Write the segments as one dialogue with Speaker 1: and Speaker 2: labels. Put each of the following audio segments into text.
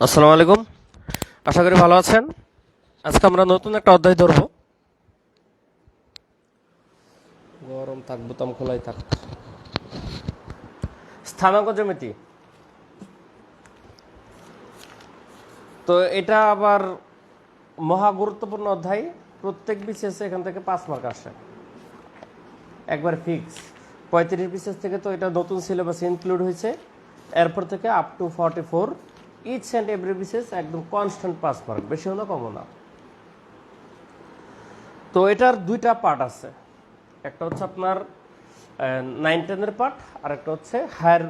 Speaker 1: আসসালামু আলাইকুম, আশা করি ভালো আছেন। আজকে আমরা নতুন একটা অধ্যায় ধরব। গরম থাক, বোতাম খোলাই থাক। স্থানাঙ্ক জ্যামিতি। তো এটা আবার মহা গুরুত্বপূর্ণ অধ্যায়। প্রত্যেক বিসিএসে এখান থেকে 5 মার্ক আসে, একবার ফিক্স। 35 বিসিএস থেকে তো এটা নতুন সিলেবাসে ইনক্লুড হয়েছে। এরপর থেকে up to 44 each and every BCS একদম কনস্ট্যান্ট 5 মার্ক, বেশি হলো কমও না। তো এটার দুইটা পার্ট আছে, একটা হচ্ছে আপনার 9-10-এর পার্ট, আর একটা হচ্ছে হায়ার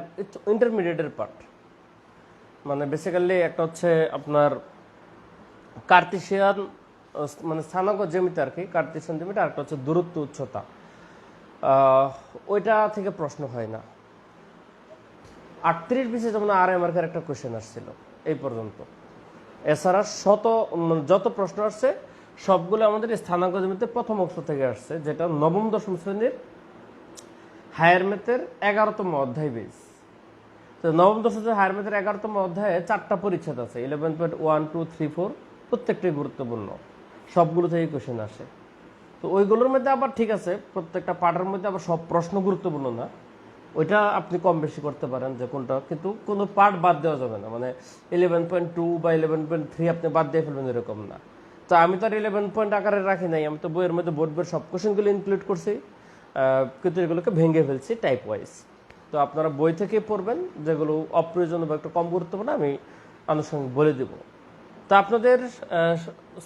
Speaker 1: ইন্টারমিডিয়েটের পার্ট। মানে বেসিক্যালি একটা হচ্ছে আপনার কার্তেশিয়ান, মানে স্থানাঙ্ক জ্যামিতি আর কি, কার্তেশিয়ান জ্যামিতি, আর একটা হচ্ছে দূরত্ব উচ্চতা। ওইটা থেকে প্রশ্ন হয় না। 38 বিসিএস যেমন RMR-এর একটা কোয়েশ্চেন আসছিল এই পর্যন্ত। এছাড়া যত প্রশ্ন আসছে সবগুলো আমাদের স্থানাঙ্ক জ্যামিতির প্রথম অংশ থেকে আসছে, যেটা নবম দশম শ্রেণীর হায়ার ম্যাথের 11তম অধ্যায় বেস। তো নবম দশম শ্রেণীর হায়ার ম্যাথের 11তম অধ্যায়ে 4টা পরিচ্ছেদ আছে, 11.1, 2, 3, 4, প্রত্যেকটাই গুরুত্বপূর্ণ, সবগুলো থেকে কোয়েশ্চেন আসে। তো ওইগুলোর মধ্যে আবার ঠিক আছে, প্রত্যেকটা পার্টের মধ্যে আবার সব প্রশ্ন গুরুত্বপূর্ণ না, ওইটা আপনি কম বেশি করতে পারেন যে কোনটা, কিন্তু কোনো পার্ট বাদ দেওয়া যাবে না। মানে 11.2 বা 11.3 আপনি বাদ দিয়ে ফেলবেন এরকম না। তো আমি তো আর 11 পয়েন্ট আকারে রাখি নাই, আমি তো বইয়ের মধ্যে বোর্ডের সব কোশ্চেনগুলো ইনক্লুড করছি, কিন্তু এগুলোকে ভেঙে ফেলছি টাইপ ওয়াইজ। তো আপনারা বই থেকে পড়বেন, যেগুলো অপ্রয়োজনীয় বা একটু কম গুরুত্বপূর্ণ আমি আনুষঙ্গিক বলে দেব। তো আপনাদের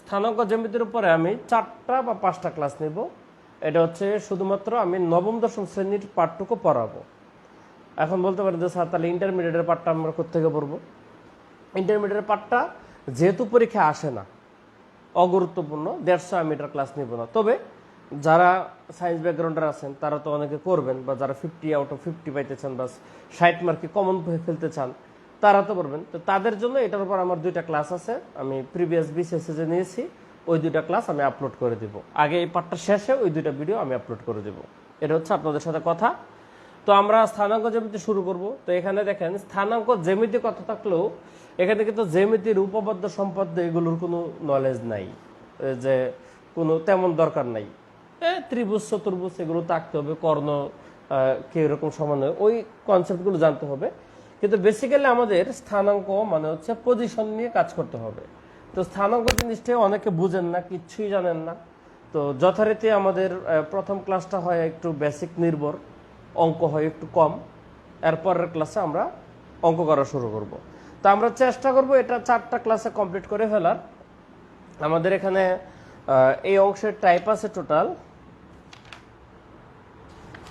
Speaker 1: স্থানাঙ্ক জ্যামিতির উপরে আমি 4টা বা 5টা ক্লাস নেব। এটা হচ্ছে শুধুমাত্র আমি নবম দশম শ্রেণীর পাঠটুকু পড়াবো। এখন বলতে পারেন যে স্যার তাহলে ইন্টারমিডিয়েটের পার্টটা আমরা কোত্থেকে পড়বো? ইন্টারমিডিয়েটের পার্টটা যেহেতু পরীক্ষা আসে না, অগুরুত্বপূর্ণ, 150 আমি এটার ক্লাস নিব না। তবে যারা সায়েন্স ব্যাকগ্রাউন্ডার আছেন তারা তো অনেকে করবেন, বা যারা 50 আউট অফ 50 পাইতে চান বা 60 মার্কে কমন ফেলতে চান তারা তো পারবেন। তো তাদের জন্য এটার উপর আমার 2টা ক্লাস আছে, আমি প্রিভিয়াস বিসিএসে যে নিয়েছি ওই 2টা ক্লাস আমি আপলোড করে দেব। আগে এই পার্টটা শেষে ওই 2টা ভিডিও আমি আপলোড করে দেব। এটা হচ্ছে আপনাদের সাথে কথা। তো আমরা স্থানাঙ্ক জ্যামিতি শুরু করব। তো এখানে দেখেন স্থানাঙ্ক জ্যামিতি কথা থাকলেও এখানে কিন্তু জ্যামিতির উপপাদ্য সম্পাদ্য এগুলোর কোনো নলেজ নাই, যে কোনো তেমন দরকার নাই। ত্রিভুজ চতুর্ভুজ এগুলো থাকতে হবে, কর্ণ কিরকম সমান, ওই কনসেপ্টগুলো জানতে হবে। কিন্তু বেসিক্যালি আমাদের স্থানাঙ্ক মানে হচ্ছে পজিশন নিয়ে কাজ করতে হবে। তো স্থানাঙ্ক জিনিসটা অনেকে বুঝেন না, কিচ্ছুই জানেন না। তো যথারীতি আমাদের প্রথম ক্লাসটা হয় একটু বেসিক নির্ভর, অঙ্ক হয় একটু কম। এরপরের ক্লাসে আমরা অঙ্ক করা শুরু করব। তো আমরা চেষ্টা করব এটা 4টা ক্লাসে কমপ্লিট করে ফেলার। আমাদের এখানে এই অংশের টাইপ আছে টোটাল,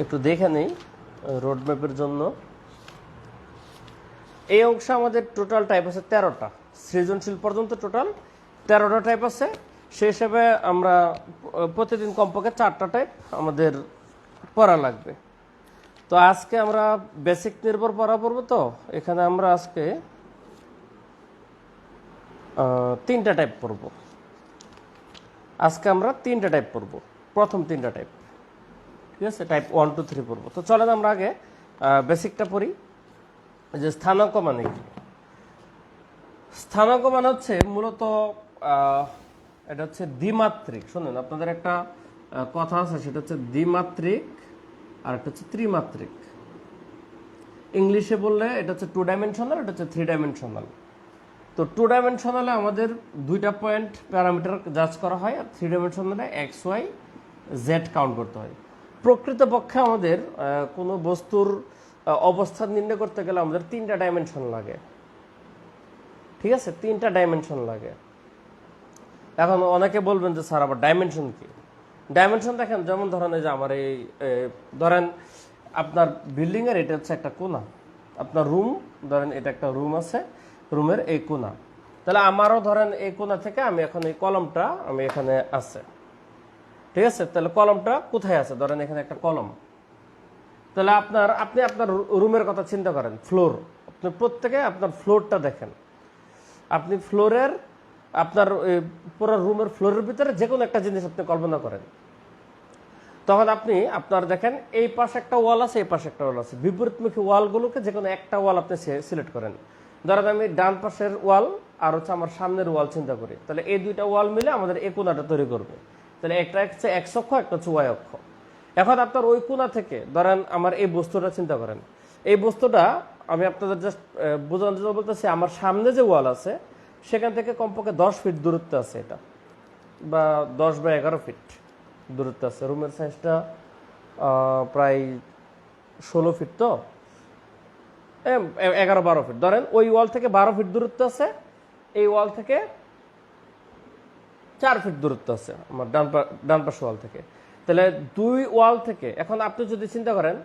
Speaker 1: একটু দেখে নেই রোডম্যাপের জন্য। এই অংশে আমাদের টোটাল টাইপ আছে 13টা, সৃজনশীল পর্যন্ত টোটাল 13টা টাইপ আছে। সেই হিসেবে আমরা প্রতিদিন কমপক্ষে 4টা টাইপ আমাদের পড়া লাগবে। তো আজকে আমরা বেসিক নির্ভর পড়া পড়বো। তো এখানে আমরা আজকে 3টা টাইপ পড়ব। আজকে আমরা 3টা টাইপ পড়ব, প্রথম 3টা টাইপ, ঠিক আছে? টাইপ 1, 2, 3 পড়ব। তো চলেন আমরা আগে বেসিকটা পড়ি, যে স্থানাঙ্ক মানে কি। স্থানাঙ্ক মানে হচ্ছে মূলত এটা হচ্ছে দ্বিমাত্রিক। শুনুন, আপনাদের একটা কথা আছে, সেটা হচ্ছে দ্বিমাত্রিক আর একটা হচ্ছে ত্রিমাত্রিক। ইংলিশে বললে এটা হচ্ছে 2 ডাইমেনশনাল, এটা হচ্ছে 3 ডাইমেনশনাল। তো 2 ডাইমেনশনালে আমাদের দুইটা পয়েন্ট প্যারামিটার জাজ করা হয়, আর 3 ডাইমেনশনালে এক্স ওয়াই জেড কাউন্ট করতে হয়। প্রকৃতপক্ষে আমাদের কোনো বস্তুর অবস্থান নির্ণয় করতে গেলে আমাদের 3টা ডাইমেনশন লাগে, ঠিক আছে, 3টা ডাইমেনশন লাগে। এখন অনেকে বলবেন যে স্যার আবার ডাইমেনশন কি? ডাইমেনশন দেখেন, যেমন ধরেন এই যে আমার এই ধরেন আপনার বিল্ডিং এর এটা হচ্ছে একটা কোণা, আপনার রুম ধরেন এটা একটা রুম আছে, রুমের এই কোণা, তাহলে আমারও ধরেন এই কোণা থেকে আমি এখন এই কলমটা আমি এখানে আছে, ঠিক আছে, তাহলে কলমটা কোথায় আছে? ধরেন এখানে একটা কলম, তাহলে আপনি আপনার রুমের কথা চিন্তা করেন, ফ্লোর, আপনি প্রত্যেকে আপনার ফ্লোরটা দেখেন, আপনি ফ্লোরের আপনার পুরো রুমের ফ্লোরের ভিতরে যে কোনো একটা জিনিস আপনি কল্পনা করেন, তখন আপনি আপনার দেখেন এই পাশে একটা ওয়াল আছে, এই পাশে একটা ওয়াল আছে, বিপরীতমুখী ওয়ালগুলোকে যে কোনো একটা ওয়াল আপনি সিলেক্ট করেন। ধরেন আমি ডান পাশের ওয়াল আর হচ্ছে আমার সামনের ওয়াল চিন্তা করি, তাহলে এই দুইটা ওয়াল মিলে আমাদের এই কোণাটা তৈরি করবে। তাহলে একটা হচ্ছে এক্স অক্ষ, একটা হচ্ছে ওয়াই অক্ষ। এখন আপনার ওই কোণা থেকে ধরেন আমার এই বস্তুটা চিন্তা করেন, এই বস্তুটা আমি আপনাদের জাস্ট বোঝানোর জন্য বলতেছি, আমার সামনে যে ওয়াল আছে সেখান থেকে কমপক্ষে 10 ফিট দূরত্ব আছে, এটা বা 10 বা 11 ফিট দূরত্ব আছে। রুমের সাইজটা প্রায় 16 ফিট, তো 11-12 ফিট ধরেন, ওই ওয়াল থেকে 12 ফিট দূরত্ব আছে, এই ওয়াল থেকে 4 ফিট দূরত্ব আছে আমার ডান পাশে ওয়াল থেকে। তাহলে দুই ওয়াল থেকে এখন আপনি যদি চিন্তা করেন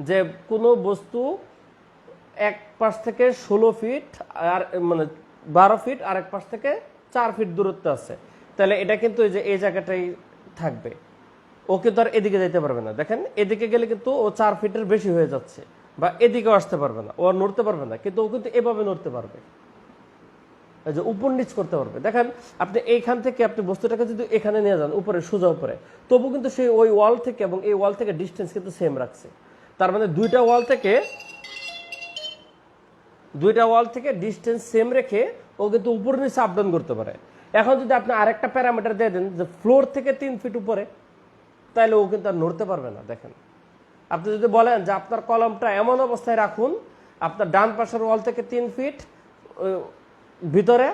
Speaker 1: যে কোনো বস্তু এক পাশ থেকে 16 ফিট আর মানে 12 ফিট, আর এক পাশ থেকে 4 ফিট দূরত্ব আছে, তাহলে এটা কিন্তু এই জায়গাটাই থাকবে, ও কিন্তু আর এদিকে যেতে পারবে না। দেখেন এদিকে গেলে কিন্তু ও 4 ফিটের বেশি হয়ে যাচ্ছে, বা এদিকেও আসতে পারবে না, ও আর নড়তে পারবে না, কিন্তু ও কিন্তু এভাবে নড়তে পারবে, যে উপর নিচ করতে পারবে। দেখেন আপনি এইখান থেকে আপনি বস্তুটাকে যদি এখানে নিয়ে যান উপরে, সোজা উপরে, তবু কিন্তু সেই ওই ওয়াল থেকে এবং এই ওয়াল থেকে ডিস্টেন্স কিন্তু সেম রাখছে। তার মানে দুইটা ওয়াল থেকে ডিস্টেন্স সেম রেখে ও কিন্তু উপর নিচে আপ ডাউন করতে পারে। এখন যদি আপনি আরেকটা প্যারামিটার দিয়ে দেন যে ফ্লোর থেকে 3 ফিট উপরে, তাহলে ও কিন্তু আর নড়তে পারবে না। দেখেন আপনি যদি বলেন যে আপনার কলমটা এমন অবস্থায় রাখুন, আপনার ডান পাশের ওয়াল থেকে 3 ফিট ভিতরে,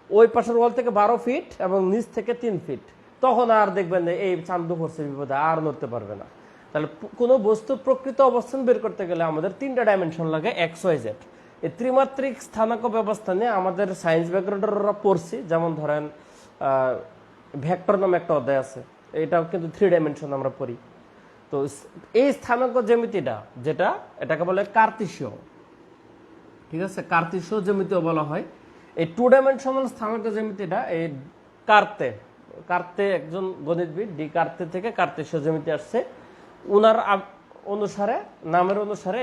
Speaker 1: ওই পাশের ওয়াল থেকে 12 ফিট এবং নিচ থেকে 3 ফিট, তখন আর দেখবেন যে এই চান্দু পড়ছে বিপদে, আর নড়তে পারবে না। তাহলে কোনো বস্তুর প্রকৃত অবস্থান বের করতে গেলে আমাদের 3টা ডাইমেনশন লাগে, এক্স ওয়াই জেড। এই ত্রিমাত্রিক স্থানাঙ্ক ব্যবস্থা নিয়ে আমাদের সায়েন্স ব্যাকগ্রাউন্ডাররা পড়ছি, যেমন ধরেন ভেক্টর নামে একটা অধ্যায় আছে, এটাও কিন্তু 3 ডাইমেনশন আমরা পড়ি। তো এই স্থানাঙ্ক জ্যামিতিটা যেটা, এটাকে বলে কার্তেশীয়, ঠিক আছে, কার্তেশীয় জ্যামিতিও বলা হয়। এই 2 ডাইমেনশনাল স্থানাঙ্ক জ্যামিতিটা এই কার্তে একজন গণিতবিদ, ডি কার্তে থেকে কার্তেশীয় জ্যামিতি আসছে, উনার অনুসারে, নামের অনুসারে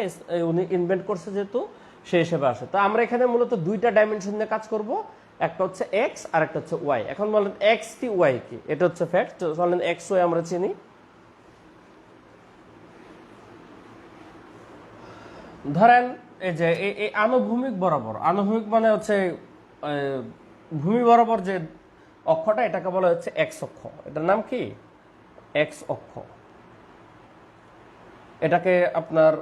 Speaker 1: উনি ইনভেন্ট করছে, যেহেতু সেই হিসেবে আসে। তো আমরা এখানে মূলত 2টা ডাইমেনশন নিয়ে কাজ করব, একটা হচ্ছে এক্স আর একটা হচ্ছে ওয়াই। এখন বলেন এক্স কি ওয়াই কি, এটা হচ্ছে ফ্যাক্ট। চলেন এক্স ওয়াই আমরা চিনি। ধরেন এই যে এই আনুভূমিক বরাবর, আনুভূমিক মানে হচ্ছে ভূমি বরাবর যে অক্ষটা, এটাকে বলা হচ্ছে এক্স অক্ষ। এটার নাম কি? এক্স অক্ষ। এটাকে আপনার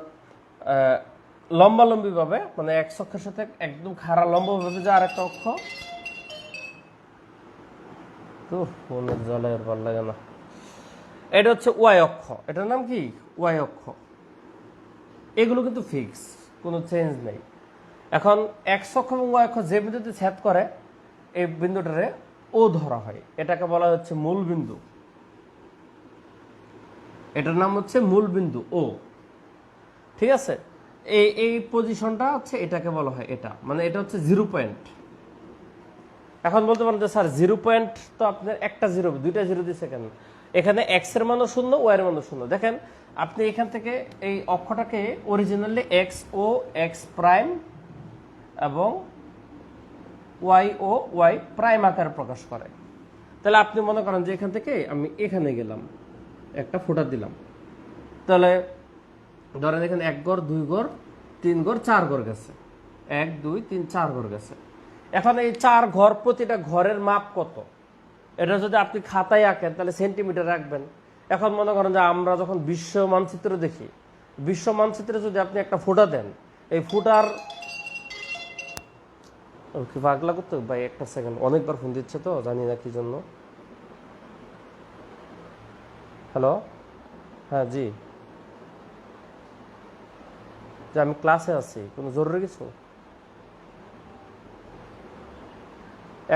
Speaker 1: লম্বালম্বি ভাবে, মানে এক্স অক্ষের সাথে একদম খাড়া লম্বা ভাবে যে আরেকটা অক্ষ, তো ফোনের জলের ভালো লাগে না, এটা হচ্ছে ওয়াই অক্ষ। এটার নাম কি? ওয়াই অক্ষ। এগুলো কিন্তু ফিক্স, কোনো চেঞ্জ নেই। এখন এক্স অক্ষ এবং ওয়াই অক্ষ যে বিন্দুতে ছেদ করে, এই বিন্দুটারে ও ধরা হয়, এটাকে বলা হচ্ছে মূল বিন্দু। এটার নাম হচ্ছে মূল বিন্দু ও, ঠিক আছে। এই পজিশনটা হচ্ছে, এটাকে বলা হয় এটা, মানে এটা হচ্ছে 0 পয়েন্ট। এখন বলতে পারেন যে স্যার 0 পয়েন্ট তো আপনার একটা জিরো, দুইটা জিরো দিচ্ছে কেন? এখানে এক্স এর মানও শূন্য, ওয়াই এর মানও শূন্য। দেখেন আপনি এখান থেকে এই অক্ষটাকে অরিজিনালি এক্স ও এক্স প্রাইম এবং ওয়াই ও ওয়াই প্রাইম আকারে প্রকাশ করে। তাহলে আপনি মনে করেন যে এখান থেকে আমি এখানে গেলাম, একটা ফোঁটা দিলাম, তাহলে ধরেন এখানে 1 ঘর 2 ঘর 3 ঘর 4 ঘর গেছে, 1 2 3 4 ঘর গেছে। এখন এই 4 ঘর, প্রতিটা ঘরের মাপ কত, এটা যদি আপনি খাতায় আঁকেন তাহলে সেন্টিমিটার রাখবেন। এখন মনে করেন যে আমরা যখন বিশ্ব মানচিত্র দেখি, বিশ্ব মানচিত্রে যদি আপনি একটা ফোঁটা দেন, এই ফোঁটার ওকে পাগলা করতে ভাই, একটা সেকেন্ড, অনেকবার ফোন দিচ্ছে তো, জানি না কি জন্য। হ্যালো, হ্যাঁ জি, যে আমি ক্লাসে আছি, কোনো জরুরি কিছু?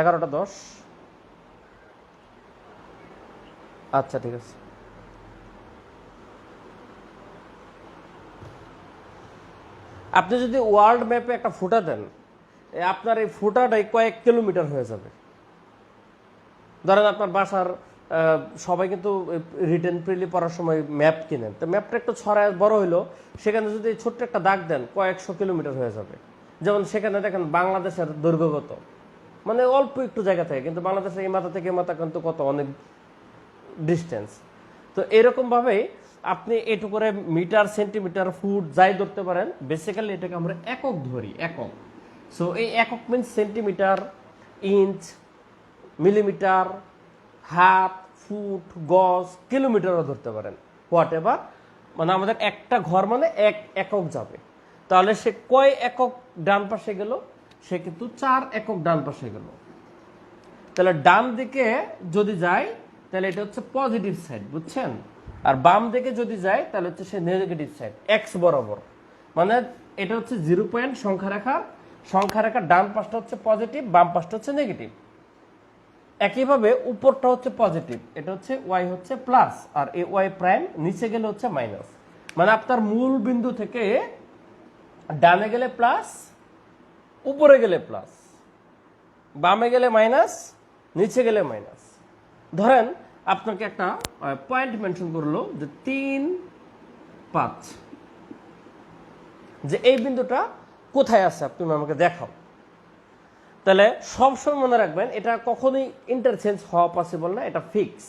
Speaker 1: 11টা 10। আচ্ছা ঠিক আছে। আপনি যদি ওয়ার্ল্ড ম্যাপে একটা ফুটা দেন, আপনার এই ফুটাটাই কয়েক কিলোমিটার হয়ে যাবে। ধরেন আপনার বাসার সবাই কিন্তু রিটেন প্রিলি পড়ার সময় ম্যাপ কিনেন, তো ম্যাপটা একটু ছড়ায় বড় হইলো, সেখানে যদি ছোট্ট একটা দাগ দেন কয়েকশো কিলোমিটার হয়ে যাবে। যেমন সেখানে দেখেন বাংলাদেশের দৈর্ঘ্য কত, মানে অল্প একটু জায়গা থেকে, কিন্তু বাংলাদেশের এই মাথা থেকে এই মাথা কিন্তু কত অনেক ডিস্টেন্স। তো এরকমভাবেই আপনি এটু করে মিটার, সেন্টিমিটার, ফুট যাই ধরতে পারেন, বেসিক্যালি এটাকে আমরা একক ধরি, একক। সো এই একক মিনস সেন্টিমিটার, ইঞ্চ, মিলিমিটার, হাত, ফুট, গজ, কিলোমিটারও ধরতে পারেন, হোয়াট এভার। মানে আমাদের একটা ঘর মানে এক একক যাবে। তাহলে সে কয় একক ডান পাশে গেল? সে কিন্তু 4 একক ডান পাশে গেল। তাহলে ডান দিকে যদি যায় তাহলে এটা হচ্ছে পজিটিভ সাইড, বুঝছেন? আর বাম দিকে যদি যায় তাহলে হচ্ছে সে নেগেটিভ সাইড, এক্স বরাবর। মানে এটা হচ্ছে 0 পয়েন্ট সংখ্যা রেখার ডান পাশটা হচ্ছে পজিটিভ, বাম পাশটা হচ্ছে নেগেটিভ। একইভাবে উপরটা হচ্ছে পজিটিভ, এটা হচ্ছে ওয়াই হচ্ছে প্লাস, আর এই ওয়াই প্রাইম নিচে গেলে হচ্ছে মাইনাস। মানে আপনার মূল বিন্দু থেকে ডানে গেলে প্লাস, উপরে গেলে প্লাস, বামে গেলে মাইনাস, নিচে গেলে মাইনাস। ধরেন আপনাকে একটা পয়েন্ট মেনশন করলো যে 3, 5, যে এই বিন্দুটা কোথায় আছে তুমি আমাকে দেখাও। তাহলে সবসময় মনে রাখবেন এটা কখনোই ইন্টারচেঞ্জ হওয়া পসিবল না, এটা ফিক্স।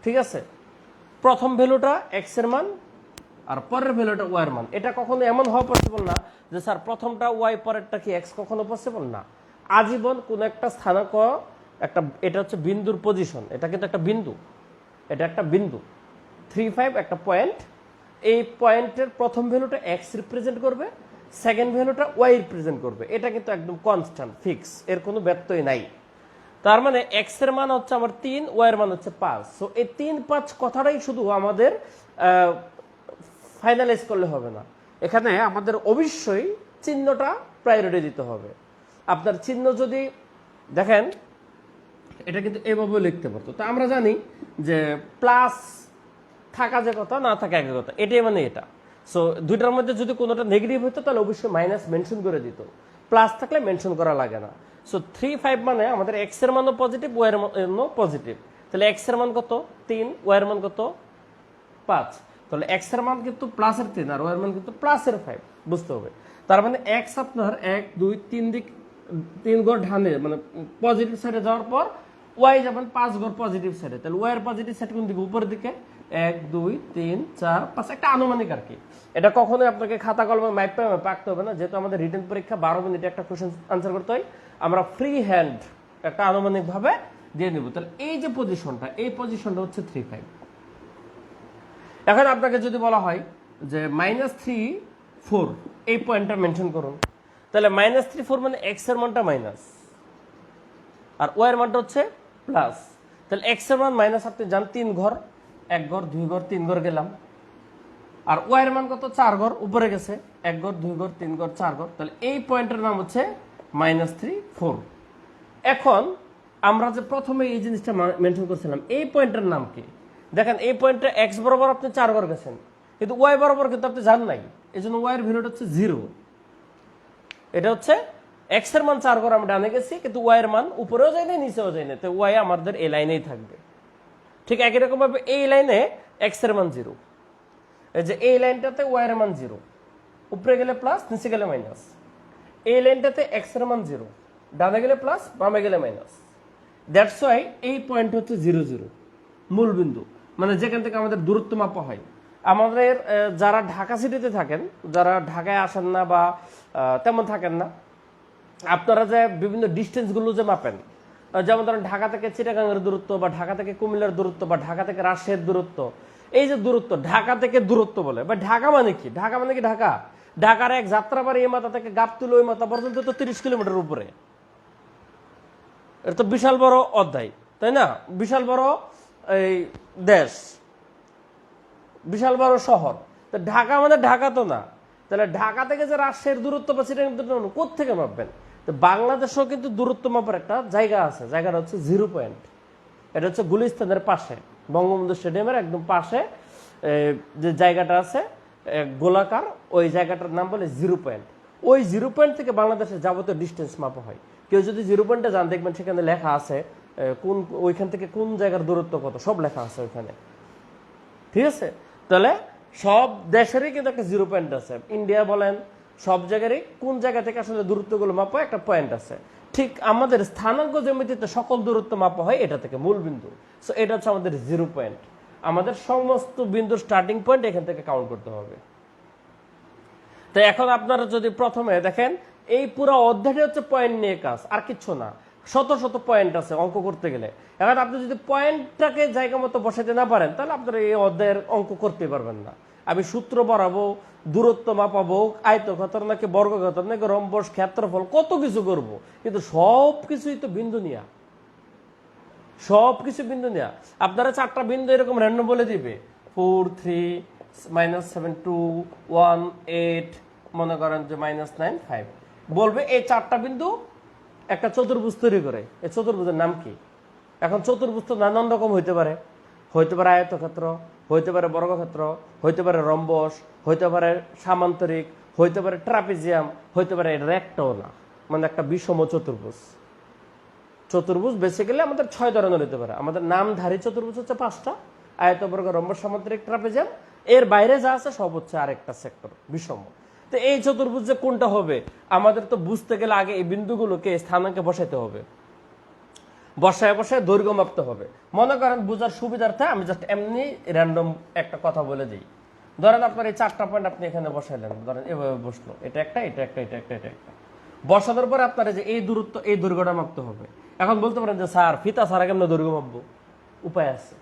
Speaker 1: ঠিক আছে? প্রথম ভ্যালুটা এক্স এর মান আর পরের ভ্যালুটা ওয়াই এর মান, এটা কখনো এমন হওয়া পসিবল না যে স্যার প্রথমটা ওয়াই পরেরটা কি এক্স, কখনো পসিবল না। আজীবন কোন একটা স্থানাঙ্ক, একটা, এটা হচ্ছে বিন্দুর পজিশন, এটা কিন্তু একটা বিন্দু, এটা একটা বিন্দু 3, 5 একটা পয়েন্ট। এই পয়েন্টের প্রথম ভ্যালুটা এক্স রিপ্রেজেন্ট করবে, সেকেন্ড ভ্যালুটা ওয়াই রিপ্রেজেন্ট করবে। এটা কিন্তু একদম কনস্ট্যান্ট, ফিক্স, এর কোনো ব্যত্যয় নাই। তার মানে এক্স এর মান হচ্ছে আমার 3, ওয়াই এর মান হচ্ছে 5। সো এই 3, 5 কথাটাই শুধু আমাদের ফাইনালাইজ করলে হবে না, এখানে আমাদের অবশ্যই চিহ্নটা প্রায়োরিটি দিতে হবে। আপনার চিহ্ন যদি দেখেন, এটা কিন্তু এভাবে লিখতে পারতো। তো আমরা জানি যে প্লাস থাকা যে কথা, না থাকা একই কথা, এটাই মানে এটা। সো দুইটার মধ্যে যদি কোনোটা নেগেটিভ হতো তাহলে অবশ্যই মাইনাস মেনশন করে দিত, প্লাস থাকলে মেনশন করা লাগে না। সো 3, 5 মানে আমাদের এক্স এর মানও পজিটিভ, ওয়াই এর মানও পজিটিভ। তাহলে এক্স এর মান কত? 3, ওয়াই এর মান কত? 5। তাহলে এক্স এর মান কিন্তু প্লাসের 3 আর ওয়াই এর মান কিন্তু প্লাসের 5, বুঝতে হবে। তার মানে এক্স আপনার 1, 2, 3 দিক, 3 ঘর ডানে মানে পজিটিভ সাইডে যাওয়ার পর ওয়াই যাবেন 5 ঘর পজিটিভ সাইডে। তাহলে ওয়াই এর পজিটিভ সাইড কোন দিকে? উপরের দিকে। 1, 2, 3, 4, 5, একটা আনুমানিক আর কি। এটা কখনোই আপনাকে খাতা কলমে মাইপে পাকতে হবে না, যেহেতু আমাদের রিটেন পরীক্ষা 12 মিনিটে একটা কোশ্চেন আনসার করতে হয়, আমরা ফ্রি হ্যান্ড একটা আনুমানিক ভাবে দিয়ে নিব। তাহলে এই যে পজিশনটা, এই পজিশনটা হচ্ছে 3, 5। এখন আপনাকে যদি বলা হয় যে -3, 4 এই পয়েন্টটা মেনশন করুন, তাহলে -3, 4 মানে এক্স এর মানটা মাইনাস আর ওয়াই এর মানটা হচ্ছে প্লাস। তাহলে এক্স এর মান মাইনাস, আপনি যান 3 ঘর, 1 ঘর, 2 ঘর, 3 ঘর গেলাম। আর ওয়াই এর মান কত? 4 ঘর উপরে গেছে, 1 ঘর, 2 ঘর, 3 ঘর, 4 ঘর। তাহলে এই পয়েন্টের নাম হচ্ছে -3, 4। এখন আমরা যে প্রথমে এই জিনিসটা মেনশন করছিলাম, এই পয়েন্টের নাম কি? দেখেন এই পয়েন্টে এক্স বরাবর আপনি 4 ঘর গেছেন, কিন্তু ওয়াই বরাবর কিন্তু আপনি যান নাই, এই জন্য ওয়াই এর ভ্যালুটা হচ্ছে 0। এটা হচ্ছে এক্স এর মান 4 ঘর আমরা ডানে গেছি, কিন্তু ওয়াই এর মান উপরেও যায় না, নিচেও যায় না, তো ওয়াই আমাদের এই লাইনেই থাকবে। ঠিক একই রকম ভাবে এই লাইনে এক্স এর মান 0, এই যে এই লাইনটাতে ওয়াই এর মান 0, উপরে গেলে প্লাস, নিচে গেলে মাইনাস। এই লাইনটাতে এক্স এর মান 0, ডানে গেলে প্লাস, বামে গেলে মাইনাস। দ্যাটস ওয়াই এই পয়েন্ট হচ্ছে 0, 0 মূল বিন্দু, মানে যেখান থেকে আমাদের দূরত্ব মাপা হয়। আমাদের যারা ঢাকা সিটিতে থাকেন, যারা ঢাকায় আসেন না বা তেমন থাকেন না, আপনারা যে বিভিন্ন ডিস্টেন্সগুলো যে মাপেন, যেমন ধরেন ঢাকা থেকে চিটাগাংয়ের দূরত্ব বা ঢাকা থেকে কুমিল্লার দূরত্ব বা ঢাকা থেকে রাজশাহীর দূরত্ব, এই যে দূরত্ব, ঢাকা থেকে দূরত্ব বলে, বা ঢাকা মানে কি, ঢাকা মানে কি, ঢাকা, ঢাকার এক যাত্রাবাড়ি এই মাথা থেকে গাবতুল ওই মাথা পর্যন্ত তো 30 কিলোমিটার উপরে। এটা তো বিশাল বড় অধ্যায়, তাই না? বিশাল বড় এই দেশ, বিশাল বড় শহর। তো ঢাকা মানে ঢাকা তো না। তাহলে ঢাকা থেকে যে রাজশাহীর দূরত্ব বা সেটা কিন্তু কোত্থেকে মাপবেন? তো বাংলাদেশেও কিন্তু দূরত্ব মাপার একটা জায়গা আছে, জায়গাটা হচ্ছে 0 পয়েন্ট। এটা হচ্ছে গুলিস্তানের পাশে, বঙ্গবন্ধু স্টেডিয়ামের একদম পাশে যে জায়গাটা আছে গোলাকার, ওই জায়গাটার নাম বলে 0 পয়েন্ট। ওই 0 পয়েন্ট থেকে বাংলাদেশের যাবতীয় ডিস্টেন্স মাপা হয়। কেউ যদি 0 পয়েন্টে যান, দেখবেন সেখানে লেখা আছে কোন ওইখান থেকে কোন জায়গার দূরত্ব কত, সব লেখা আছে ওইখানে। ঠিক আছে? তাহলে সব দেশেরই কিন্তু একটা 0 পয়েন্ট আছে। ইন্ডিয়া বলেন, সব জায়গারই কোন জায়গা থেকে আসলে দূরত্বগুলো মাপা একটা পয়েন্ট আছে। ঠিক আমাদের স্থানাঙ্ক জ্যামিতিতে সকল দূরত্ব মাপা হয় এটা থেকে, মূল বিন্দু। সো এটা হচ্ছে আমাদের 0 পয়েন্ট। আমাদের সমস্ত বিন্দুর স্টার্টিং পয়েন্ট এখান থেকে কাউন্ট করতে হবে। তো এখন আপনারা যদি প্রথমে দেখেন, এই পুরো অধ্যায়টি হচ্ছে পয়েন্ট নিয়ে কাজ, আর কিচ্ছু না। শত শত পয়েন্ট আছে অঙ্ক করতে গেলে। এখন আপনি যদি পয়েন্টটাকে জায়গা মতো বসাতে না পারেন, তাহলে আপনারা এই অধ্যায়ের অঙ্ক করতে পারবেন না। আমি সূত্র বাড়াবো, দূরত্ব মাপাবো, আয়তক্ষেত্র নাকি বর্গক্ষেত্র নাকি রম্বস, ক্ষেত্রফল, কত কিছু করব, কিন্তু সব কিছুই তো বিন্দু নিয়া, সব কিছু বিন্দু নেয়া। আপনারা 4টা বিন্দু এরকম র্যান্ডম বলে দিবে, 4 3 -7 2 1 8, মনে করেন যে -9 5, বলবে এই 4টা বিন্দু একটা চতুর্ভুজ তৈরি করে। এই চতুর্ভুজের নাম কি? এখন চতুর্ভুজ তো নানান রকম হইতে পারে। হইতে পারে আয়তক্ষেত্র, হইতে পারে বর্গক্ষেত্র, হইতে পারে রম্বস, হইতে পারে সামান্তরিক, হইতে পারে ট্রাপিজিয়াম, হইতে পারে রেক্টাগোনাল, মানে একটা বিষম চতুর্ভুজ। চতুর্ভুজ বেসিক্যালি আমাদের 6 ধরনের হতে পারে। আমাদের নামধারী চতুর্ভুজ হচ্ছে 5টা, আয়তবর্গ, রম্বস, সামান্তরিক, ট্রাপিজিয়াম। এর বাইরে যা আছে সব হচ্ছে আরেকটা সেক্টর, বিষম। তো এই চতুর্ভুজ যে কোনটা হবে, আমাদের তো বুঝতে গেলে আগে এই বিন্দুগুলোকে স্থানাঙ্কে বসাইতে হবে। বসায় বসায় দৈর্ঘ্য মাপতে হবে। মনে করেন বুঝার সুবিধার্থে আমি জাস্ট এমনি র্যান্ডম একটা কথা বলে দিই। ধরেন আপনার এই 4টা পয়েন্ট আপনি এখানে বসাইলেন, ধরেন এভাবে বসলো, এটা একটা, এটা একটা, এটা একটা, এটা একটা। বসানোর পরে আপনার যে এই দূরত্ব, এই দৈর্ঘ্যটা মাপতে হবে। এখন বলতে পারেন যে স্যার ফিতা ছাড়া কেমন দৈর্ঘ্য মাপবো? উপায় আছে।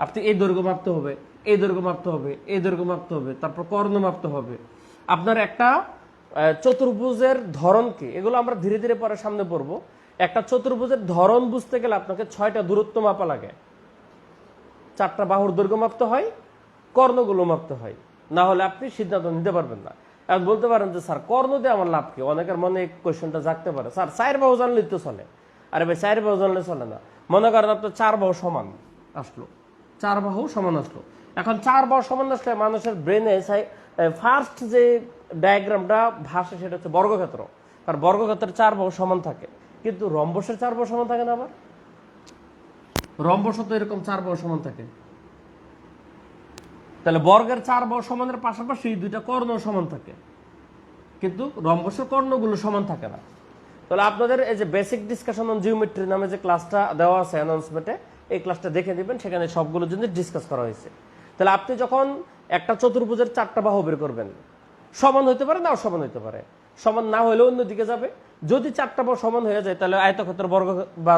Speaker 1: আপনি এই দৈর্ঘ্য মাপতে হবে, এই দৈর্ঘ্য মাপতে হবে, এই দৈর্ঘ্য মাপতে হবে, তারপর কর্ণ মাপতে হবে। আপনার একটা চতুর্ভুজের ধরন কি, এগুলো আমরা ধীরে ধীরে পরে সামনে পড়বো। একটা চতুর্ভুজের ধরন বুঝতে গেলে আপনাকে 6টা দূরত্ব মাপা লাগে। 4টা বাহুর দৈর্ঘ্য মাপতে হয়, কর্ণগুলো মাপতে হয়, না হলে আপনি সিদ্ধান্ত নিতে পারবেন না। এখন বলতে পারেন যে স্যার কর্ণ দিয়ে আমার লাভ কি? অনেকের মনে এই কোয়েশ্চেনটা জাগতে পারে, স্যার 4 বাহু জানলেই তো চলে। আরে ভাই 4 বাহু জানলে চলে না। মনে করেন আপনার 4 বাহু সমান আসলো, 4 বাহু সমান আসলো। এখন 4 বাহু সমান আসলে মানুষের ব্রেনে ফার্স্ট যে ডায়াগ্রামটা ভাসে সেটা হচ্ছে বর্গক্ষেত্র। কারণ বর্গক্ষেত্রের 4 বাহু সমান থাকে, কিন্তু রম্বসের 4 বাহু সমান থাকে না। আবার রম্বসও তো এরকম 4 বাহু সমান থাকে। তাহলে বর্গের 4 বাহু সমানের পাশাপাশি 2টা কর্ণ সমান থাকে, কিন্তু রম্বসের কর্ণগুলো সমান থাকে না। তাহলে আপনাদের এই যে বেসিক ডিসকাশন অন জিওমেট্রি নামে যে ক্লাসটা দেওয়া আছে অ্যানাউন্সমেন্টে, এই ক্লাসটা দেখে দিবেন, সেখানে সবগুলো জিনিস ডিসকাস করা হয়েছে। তাহলে আপনি যখন একটা চতুর্ভুজের 4টা বাহু বের করবেন, সমান হইতে পারে, নাও সমান হইতে পারে। সমান না হলেও অন্যদিকে যাবে। যদি 4টা বাহু সমান হয়ে যায়, তাহলে আয়তক্ষেত্র বর্গ বা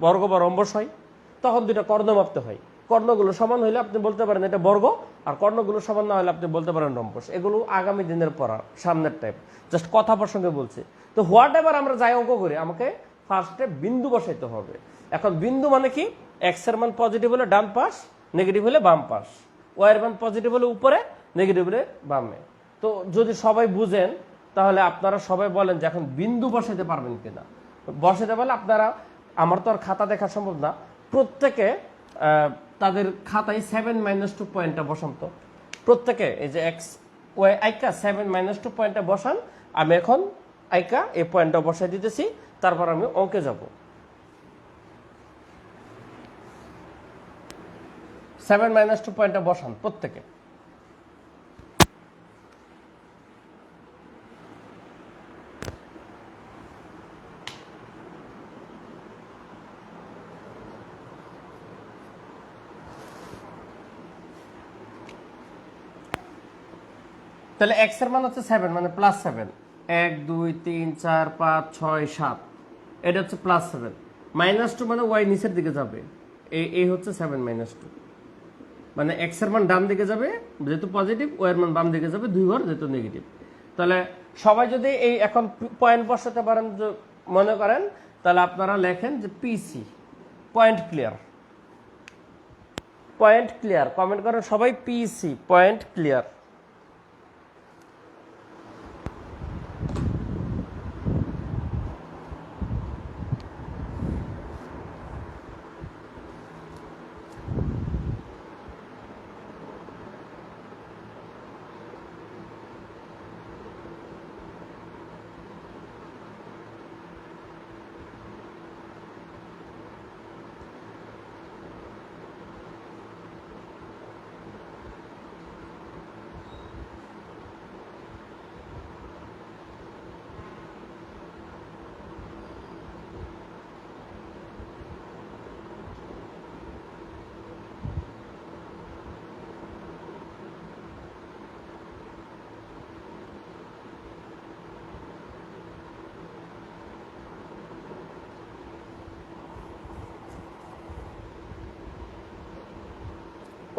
Speaker 1: বর্গ বা রম্বস হয়। তখন 2টা কর্ণ মাপতে হয়। কর্ণগুলো সমান হইলে আপনি বলতে পারেন এটা বর্গ, আর কর্ণগুলো সমান না হলে আপনি বলতে পারেন রম্বস। এগুলো আগামী দিনের পড়া, সামনের টাইপ, জাস্ট কথা প্রসঙ্গে বলছি। তো হোয়াট এভার আমরা যাই অঙ্ক করি, আমাকে ফার্স্টে বিন্দু বসাইতে হবে। এখন বিন্দু মানে কি? এক্স এর মান পজিটিভ হলে ডান পাশ, নেগেটিভ হলে বাম পাশ। ওয়াই এর মান পজিটিভ হলে উপরে, নেগেটিভ হলে বামে। তো যদি সবাই বুঝেন, তাহলে আপনারা সবাই বলেন যে এখন বিন্দু বসাইতে পারবেন কিনা। বসাইতে পারলে আপনারা, আমার তো আর খাতা দেখা সম্ভব না, প্রত্যেকে তাদের খাতায় 7 - 2 পয়েন্টটা বসান। তো প্রত্যেকে এই যে এক্স ওয়াই আইকা 7 - 2 পয়েন্টটা বসান। আমি এখন আইকা এই পয়েন্টটা বসাই দিতেছি, তারপর আমি অঙ্কে যাব। 7 - 2 পয়েন্টটা বসান প্রত্যেকে। তাহলে এক্স এর মান হচ্ছে 7, মানে +7। 1 2 3 4 5 6 7, এটা হচ্ছে +7। -2 মানে ওয়াই নিচের দিকে যাবে, এই হচ্ছে 7 - 2, মানে এক্স এর মান ডান দিকে যাবে যেহেতু পজিটিভ, ওয়াই এর মান বাম দিকে যাবে 2 ঘর যেহেতু নেগেটিভ। তাহলে সবাই যদি এই এখন পয়েন্ট বসাতে পারেন মনে করেন, তাহলে আপনারা লেখেন যে PC, point clear. Point clear comment করেন সবাই, PC point clear.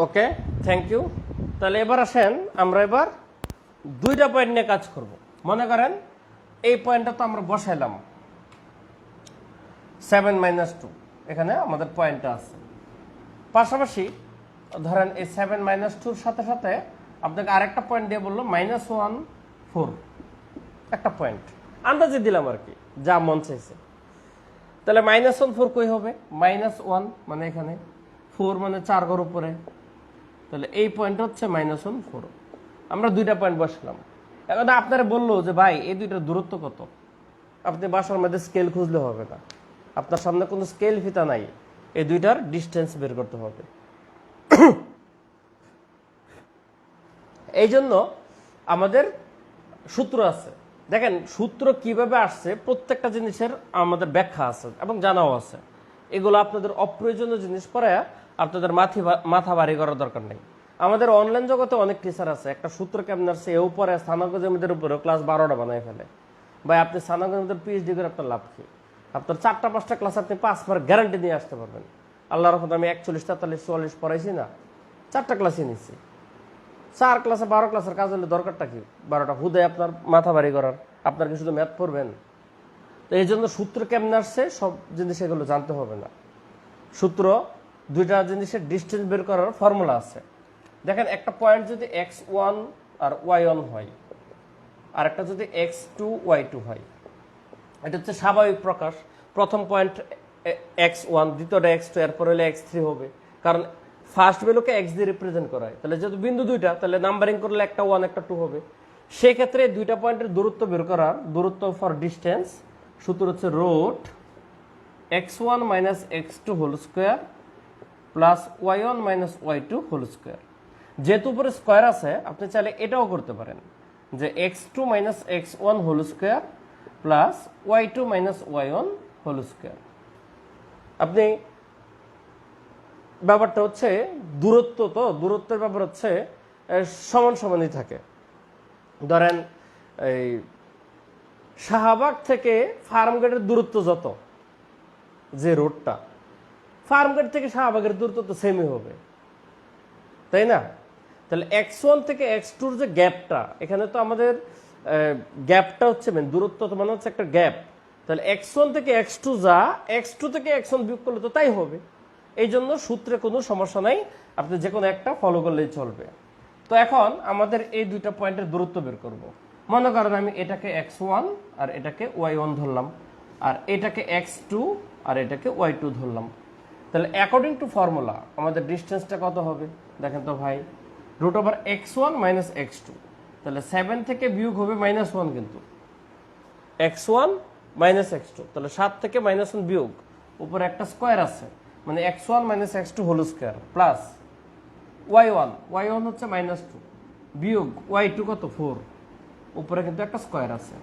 Speaker 1: Okay, thank you. তাহলে এবার আসেন আমরা এবার দুইটা পয়েন্ট নিয়ে কাজ করব। মনে করেন এই পয়েন্টটা তো আমরা বসাইলাম 7 - 2, এখানে আমাদের পয়েন্টটা আছে। পাশাপাশি ধরেন এই 7 - 2 সাথে সাথে আপনাকে আরেকটা পয়েন্ট দিয়ে বললো -1 4, একটা পয়েন্ট আন্দাজে দিলাম আর কি, যা মন চাইছে। তাহলে -1 4 কই হবে? -1 মানে এখানে, 4 মানে 4 ঘর উপরে, তাহলে এই পয়েন্ট হচ্ছে -1 4। আমরা দুইটা পয়েন্ট বসলাম। এখন আপনারা বললো যে ভাই এই দুইটার দূরত্ব কত? আপনি বাসার মধ্যে স্কেল খুঁজলে হবে না, আপনার সামনে কোনো স্কেল ফিতা নাই, এই দুইটার ডিস্টেন্স বের করতে হবে। এই জন্য আমাদের সূত্র আছে। দেখেন সূত্র কিভাবে আসছে, প্রত্যেকটা জিনিসের আমাদের ব্যাখ্যা আছে এবং জানাও আছে। এগুলো আপনাদের অপ্রয়োজনীয় জিনিস পরে আপনাদের মাথা ভারী করার দরকার নেই। আমাদের অনলাইন জগতে অনেক টিচার আছে, একটা সূত্র কেমন আসছে এও পরে স্থানাঙ্ক জ্যামিতির উপরে ক্লাস 12টা বানায় ফেলে। ভাই আপনি স্থানাঙ্ক জ্যামিতির পিএইচডি করে আপনার লাভ কি? আপনার 4টা-5টা ক্লাস আপনি 5 বার গ্যারান্টি নিয়ে আসতে পারবেন। আল্লাহর রহমতে আমি 41, 43, 44 পড়াইছি না, 4টা ক্লাসই নিচ্ছি। 4 ক্লাসে 12 ক্লাসের কাজ হলে দরকারটা কি? 12টা হুদে আপনার মাথা ভারী করার? আপনার কি শুধু ম্যাথ পড়বেন? তো এই জন্য সূত্র কেমন আসছে সব জিনিস এগুলো জানতে হবে না। সূত্র দুইটা জিনিসের ডিস্টেন্স বের করার ফর্মুলা আছে। দেখেন একটা পয়েন্ট যদি x1 আর y1 হয়, আর একটা যদি x2 y2 হয়, এটা হচ্ছে স্বাভাবিক প্রকাশ। প্রথম পয়েন্ট x1, দ্বিতীয়টা x2, এরপর হলে x3 হবে, কারণ ফার্স্ট ভ্যালুকে x দিয়ে রিপ্রেজেন্ট করা হয়। তাহলে যেহেতু বিন্দু দুইটা, তাহলে নাম্বারিং করলে একটা 1 একটা 2 হবে। সেক্ষেত্রে দুইটা পয়েন্টের দূরত্ব বের করার, দূরত্ব ফর ডিস্টেন্স সূত্র হচ্ছে root x1 - x2 whole square plus y1 - y2 whole square. যেহেতু উপরে স্কোয়ার আছে, আপনি চাইলে এটাও করতে পারেন যে x2 - x1 whole square plus y2 - y1 whole square. আপনি ব্যাপারটা হচ্ছে দূরত্ব, তো দূরত্বের ব্যাপার হচ্ছে সমান সমানই থাকে। ধরেন এই শাহবাগ থেকে ফার্মগেটের দূরত্ব যত, যে রোডটা, ফার্মগেট থেকে শাহবাগের দূরত্ব তো সেমই হবে, তাই না? তাহলে x1 থেকে x2 যে গ্যাপটা, এখানে তো আমাদের গ্যাপটা হচ্ছে মেন, দূরত্ব তো মানে হচ্ছে একটা গ্যাপ। তাহলে x1 থেকে x2 যা, x2 থেকে x1 বিয়োগ করলে তো তাই হবে। এই জন্য সূত্রে কোনো সমস্যা নাই, আপনি যে কোনো একটা ফলো করলেই চলবে। তো এখন আমাদের এই দুইটা পয়েন্টের দূরত্ব বের করব। মনে করেন আমি এটাকে x1 আর এটাকে y1 ধরলাম, আর এটাকে x2 আর এটাকে y2 ধরলাম। তাহলে অ্যাকর্ডিং টু ফর্মুলা আমাদের ডিস্টেন্সটা কত হবে? দেখেন তো ভাই, √x1 - x2, তাহলে 7 থেকে বিয়োগ হবে -1, কিন্তু x1 - x2, তাহলে 7 থেকে -1 বিয়োগ, উপরে একটা স্কোয়ার আছে, মানে x1 - x2 whole square plus y1 হচ্ছে -2 বিয়োগ y2 কত 4, উপরে কিন্তু একটা স্কোয়ার আছে।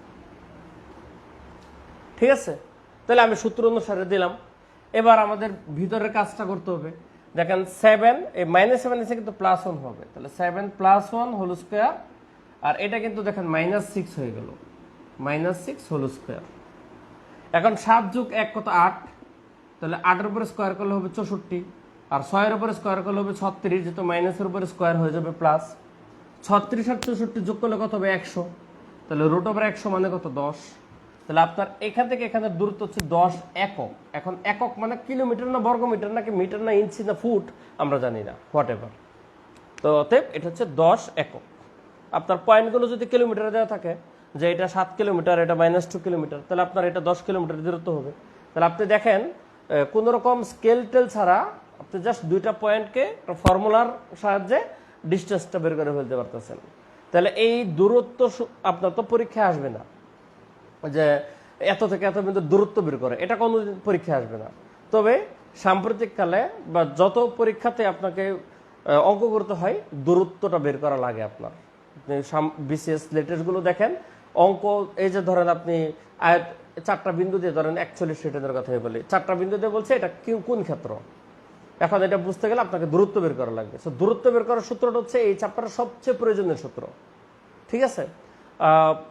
Speaker 1: ঠিক আছে, তাহলে আমি সূত্র অনুসারে দিলাম। এবার আমাদের ভিতরের কাজটা করতে হবে। দেখেন 7, এই -7 এসে কিন্তু +1 হবে, তাহলে 7 + 1 হোল স্কোয়ার, আর এটা কিন্তু দেখেন -6 হয়ে গেল, -6 হোল স্কোয়ার। এখন 7 + 1 কত 8, তাহলে 8 এর উপরে স্কোয়ার করলে হবে 64, আর 6 এর উপরে স্কোয়ার করলে হবে 36, যেহেতু মাইনাসের উপরে স্কোয়ার হয়ে যাবে প্লাস। 36 আর 64 যোগ করলে কত হবে 100, তাহলে রুট ওভার 100 মানে কত 10। তাহলে আপনার এখান থেকে এখানে দূরত্ব হচ্ছে 10 একক। এখন একক মানে কিলোমিটার না বর্গমিটার নাকি মিটার না ইঞ্চি না ফুট আমরা জানি না, হোয়াট এভার। তো অতএব এটা হচ্ছে 10 একক। আপনার পয়েন্টগুলো যদি কিলোমিটারে দেওয়া থাকে যে এটা 7 কিলোমিটার, এটা -2 কিলোমিটার, তাহলে আপনার এটা 10 কিলোমিটার দূরত্ব হবে। তাহলে আপনি দেখেন কোনো রকম স্কেল টেল ছাড়া আপনি জাস্ট দুইটা পয়েন্টকে ফর্মুলার সাহায্যে ডিস্টেন্সটা বের করে ফেলতে পারতেছেন। তাহলে এই দূরত্ব আপনার তো পরীক্ষায় আসবে না যে এত থেকে এত বিন্দু দূরত্ব বের করে, এটা কোনো পরীক্ষায় আসবে না। তবে সাম্প্রতিককালে বা যত পরীক্ষাতে আপনাকে অঙ্ক করতে হয় দূরত্বটা বের করা লাগে আপনার। বিসিএস লেটেস্টগুলো দেখেন অঙ্ক, এই যে ধরেন আপনি চারটা বিন্দু দিয়ে ধরেন 41 রিটার্নের কথা বলি, চারটা বিন্দু দিয়ে বলছে এটা কোন ক্ষেত্র। এখন এটা বুঝতে গেলে আপনাকে দূরত্ব বের করা লাগবে। সো দূরত্ব বের করার সূত্রটা হচ্ছে এই চ্যাপ্টারের সবচেয়ে প্রয়োজনীয় সূত্র, ঠিক আছে।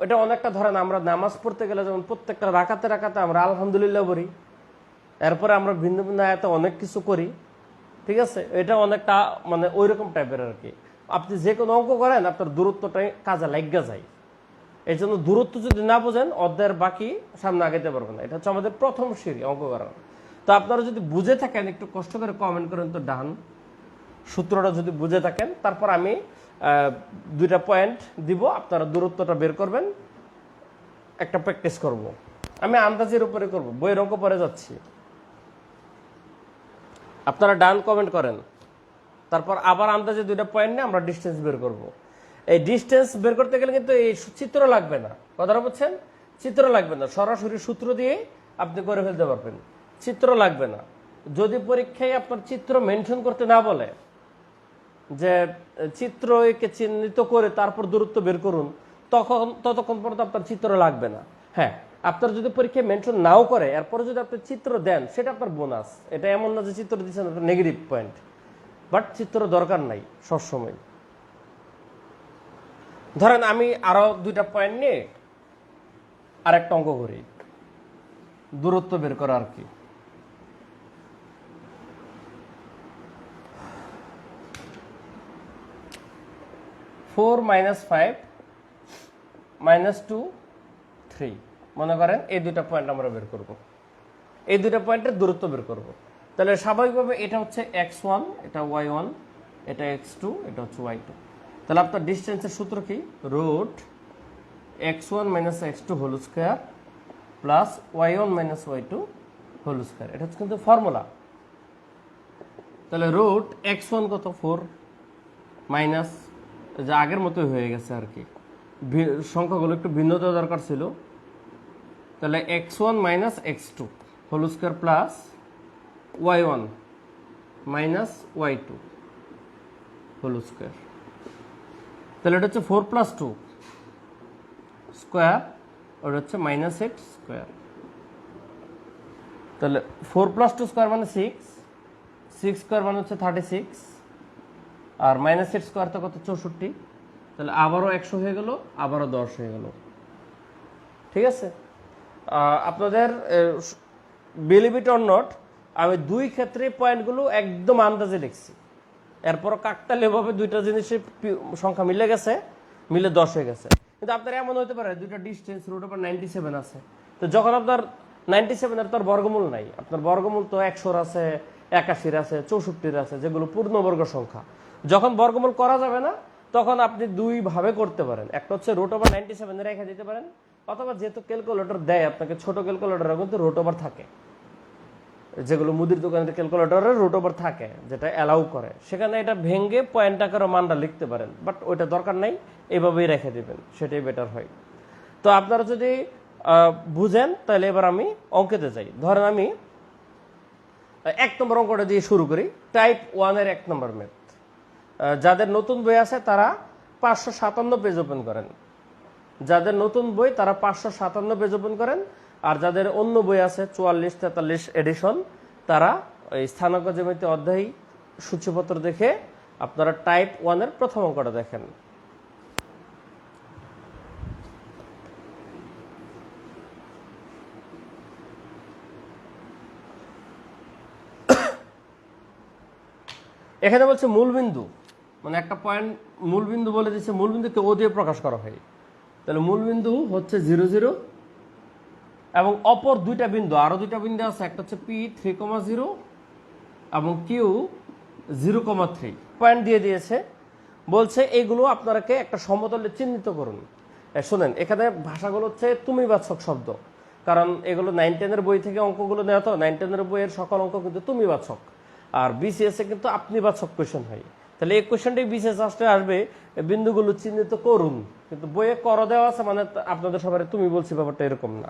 Speaker 1: এটা অনেকটা ধরেন আমরা নামাজ পড়তে গেলে যেমন প্রত্যেকটা রাকাতে রাকাতে আমরা আলহামদুলিল্লাহ বলি, এরপরে আমরা ভিন্ন ভিন্ন আয়াতে অনেক কিছু করি, ঠিক আছে। এটা অনেকটা মানে ওই রকম টাইপের আর কি। আপনি যে কোনো অঙ্ক করেন আপনার দূরত্বটাই কাজে লাগা যায়। এই জন্য দূরত্ব যদি না বোঝেন অধ্যায়ের বাকি সামনে আগাইতে পারবেন না। এটা হচ্ছে আমাদের প্রথম সিঁড়ি অঙ্ক করার। তো আপনারা যদি বুঝে থাকেন একটু কষ্ট করে কমেন্ট করেন তো ডান, সূত্রটা যদি বুঝে থাকেন। তারপর আমি দুইটা পয়েন্ট দিব, আপনারা দূরত্বটা বের করবেন, একটা প্র্যাকটিস করব। আমি আন্দাজের উপরে করব, বইয়ের অঙ্ক পরে যাচ্ছি। আপনারা ডান কমেন্ট করেন, তারপর আবার আন্দাজে দুইটা পয়েন্ট নিয়ে আমরা ডিস্টেন্স বের করব। এই ডিস্টেন্স বের করতে গেলে কিন্তু এই চিত্র লাগবে না, কথাটা বুঝছেন? চিত্র লাগবে না, সরাসরি সূত্র দিয়ে আপনি করে ফেলতে পারবেন, চিত্র লাগবে না। যদি পরীক্ষায় আপনার চিত্র মেনশন করতে না বলে যে চিত্রকে চিহ্নিত করে তারপর দূরত্ব বের করুন, ততক্ষণ পর্যন্ত আপনার চিত্র লাগবে না। হ্যাঁ, আপনার যদি পরীক্ষায় মেনশন নাও করে এরপরে যদি আপনি চিত্র দেন সেটা আপনার বোনাস। এটা এমন না যে চিত্র দিচ্ছেন আপনার নেগেটিভ পয়েন্ট, বাট চিত্র দরকার নাই সবসময়। ধরেন আমি আরো দুইটা পয়েন্ট নিয়ে আরেকটা অঙ্ক করি, দূরত্ব বের করা আর কি। ফোর -5 -2 3 মনে করেন এই দুইটা পয়েন্ট আমরা বের করব, এই দুইটা পয়েন্টের দূরত্ব বের করব। তাহলে স্বাভাবিকভাবে এটা হচ্ছে x1, এটা y1, এটা x2, এটা হচ্ছে y2। তাহলে আপনার ডিস্টেন্সের সূত্র কি? Root x1 - x2 whole square plus y1 - y2 whole square, এটা হচ্ছে কিন্তু ফর্মুলা। তাহলে রুট x1 কত 4 মাইনাস, যে আগের মতোই হয়ে গেছে আর কি, সংখ্যাগুলো একটু ভিন্নতা দরকার ছিল। তাহলে x1 - x2 whole square plus y1 - y2 whole square. তাহলে এটা হচ্ছে 4 + 2 স্কয়ার, ওটা হচ্ছে -8 স্কয়ার। তাহলে 4 + 2 স্কয়ার মানে 6, 6 স্কয়ার মানে হচ্ছে 36, আর -8 স্কয়ার তো কত 64। তাহলে আবারও 100 হয়ে গেল, আবারও 10 হয়ে গেল, ঠিক আছে। আপনাদের বিলিভ ইট অর নট, আমি দুই ক্ষেত্রে পয়েন্টগুলো একদম আন্দাজে লিখছি, এরপর কাকতালীয়ভাবে দুইটা জিনিসের সংখ্যা মিলে গেছে, মিলে 10 হয়ে গেছে। কিন্তু আপনার এমন হতে পারে দুইটা ডিস্টেন্স √97 আছে, তো যখন আপনার 97 এর তো বর্গমূল নাই, আপনার বর্গমূল তো 100 আছে, 81 আছে, 64 আছে, যেগুলো পূর্ণবর্গ সংখ্যা। যখন বর্গমূল করা যাবে না তখন আপনি দুই ভাবে করতে পারেন, একটা হচ্ছে √97 রেখে দিতে পারেন, অথবা যেহেতু ক্যালকুলেটর দেয় আপনাকে, ছোট ক্যালকুলেটরে কিন্তু √, থাকে যেগুলো মুদির দোকানের ক্যালকুলেটরে √, থাকে যেটা অ্যালাউ করে, সেখানে এটা ভেঙে পয়েন্ট আকারে মানটা লিখতে পারেন, বাট ওইটা দরকার নাই, এইভাবেই রেখে দিবেন, সেটাই বেটার হয়। তো আপনারা যদি বুঝেন তাহলে এবার আমি অঙ্কেতে যাই। ধরেন আমি 1 নম্বর অঙ্কটা দিয়ে শুরু করি, টাইপ 1 এর 1 নম্বর ম্যাথ। যাদের নতুন বই আছে তারা 557 পেজ ওপেন করেন, যাদের নতুন বই তারা 557 পেজ ওপেন করেন, আর যাদের অন্য বই আছে 44, 43 এডিশন, তারা ওই স্থানাঙ্ক জ্যামিতি অধ্যায় সূচিপত্র দেখে আপনারা টাইপ 1 এর প্রথম অঙ্কটা দেখেন। এখানে বলছে মূলবিন্দু, মানে একটা পয়েন্ট মূলবিন্দু বলে দিচ্ছে, মূলবিন্দুকে ও দিয়ে প্রকাশ করা হয়। তাহলে মূলবিন্দু হচ্ছে 0 0 এবং অপর দুইটা বিন্দু, আরো দুইটা বিন্দু আছে, একটা হচ্ছে পি 3,0 এবং কিউ 0,3 পয়েন্ট দিয়ে দিয়েছে। বলছে এইগুলো আপনারাকে একটা সমতলে চিহ্নিত করুন। শোনেন, এখানে ভাষাগুলো হচ্ছে তুমি বাচক শব্দ, কারণ এগুলো 9-10 বই থেকে অঙ্কগুলো নেওয়া, তো 9-10 বইয়ের সকল অঙ্ক কিন্তু তুমি বাচক, আর বিসিএস এ কিন্তু আপনি বাচক কোয়েশন হয়। তাহলে এই কোয়েশনটাই বিসিএস আসবে বিন্দুগুলো চিহ্নিত করুন, কিন্তু বইয়ে কর দেওয়া আছে, মানে আপনাদের সবাই তুমি বলছি, ব্যাপারটা এরকম না।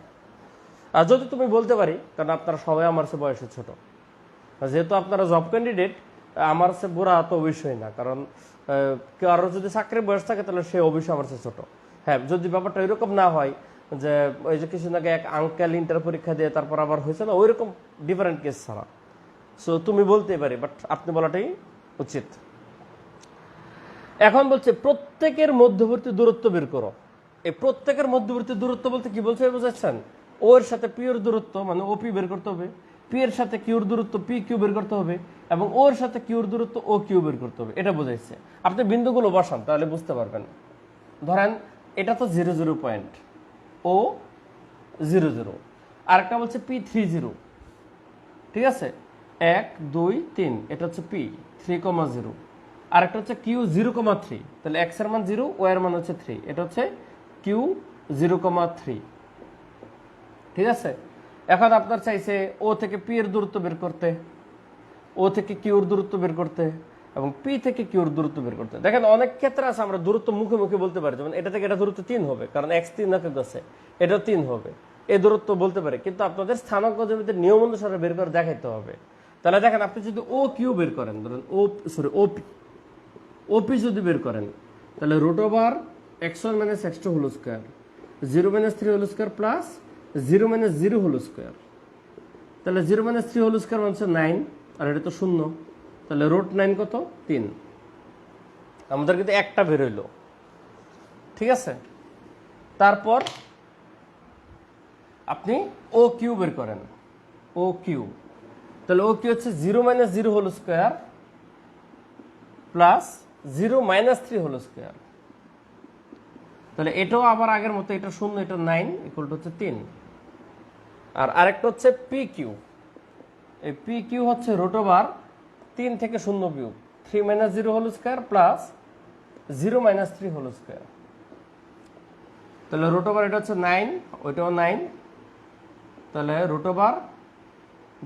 Speaker 1: আর যদি তুমি বলতে পারি, কারণ আপনারা সবাই আমার চেয়ে বয়সে ছোট, যেহেতু আপনারা জব ক্যান্ডিডেট, আমার চেয়ে বুড়া তো অবশ্যই না, কারণ কারো যদি চাকরির বয়স থাকে তাহলে সে অবশ্যই আমার চেয়ে ছোট। হ্যাঁ, যদি ব্যাপারটা এরকম না হয় যে ওই যে কিছুদিন আগে এক আঙ্কেল ইন্টার পরীক্ষা দিয়ে তারপর আবার হয়েছে না, ওইরকম ডিফারেন্ট কেস ছাড়া, সো তুমি বলতে পারি, বাট আপনি বলাটাই উচিত। এখন বলছে প্রত্যেকের মধ্যবর্তী দূরত্ব বের করো। এই প্রত্যেকের মধ্যবর্তী দূরত্ব বলতে কি বলছে বুঝাচ্ছেন? ও এর সাথে পি এর দূরত্ব মানে ওপি বের করতে হবে, পি এর সাথে কিউর দূরত্ব পি কিউ বের করতে হবে, এবং ওর সাথে কিউর দূরত্ব ও কিউ বের করতে হবে। এটা বোঝাইছে। আপনি বিন্দুগুলো বসান, তাহলে বুঝতে পারবেন। ধরেন এটা তো 0 0 পয়েন্ট, ও 0 0, আরেকটা বলছে P30, ঠিক আছে, 1 2 3, এটা হচ্ছে পি 3,0, আরেকটা হচ্ছে কিউ 0,3, তাহলে এক্স এর মান 0, ও এর মান হচ্ছে 3, এটা হচ্ছে কিউ 0,3, ঠিক আছে। এখন আপনার চাইছে ও থেকে পি এর দূরত্ব বের করতে, ও থেকে কিউর দূরত্ব বের করতে, এবং পি থেকে কিউর দূরত্ব বের করতে। দেখেন অনেক ক্ষেত্রে আছে আমরা দূরত্ব মুখে মুখে বলতে পারি, যেমন এটা থেকে এটা দূরত্ব 3 হবে, কারণ এক্স 3 আছে, এটা 3 হবে, এই দূরত্ব বলতে পারে, কিন্তু আপনাদের স্থানাঙ্ক জমিতে নিয়ম অনুসারে বের করে দেখাইতে হবে। তাহলে দেখেন আপনি যদি ও কিউ বের করেন, ধরেন ওপি যদি বের করেন, তাহলে √(x1 - x2 whole square 0 - 3 whole square plus 0 - 0 whole square, তাহলে 0 - 3 হোল স্কয়ার মানে 9, আর এটা তো 0, তাহলে √9 কত 3, আমাদের কিন্তু একটা বের হইল, ঠিক আছে। তারপর আপনি ও কিউ বের করেন, ও কিউ, তাহলে ও কিউ হচ্ছে 0 - 0 whole square plus 0 - 3 whole square, তাহলে এটাও আবার আগের মতো, এটা 0, এটা 9 ইকুয়াল টু হচ্ছে 3। আর আরেকটা হচ্ছে পি কিউ, এই পি কিউ হচ্ছে √3 থেকে 0 cube 3 - 0 whole square plus 0 - 3 whole square, তাহলে √, এটা হচ্ছে 9, ওইটাও 9, তাহলে √,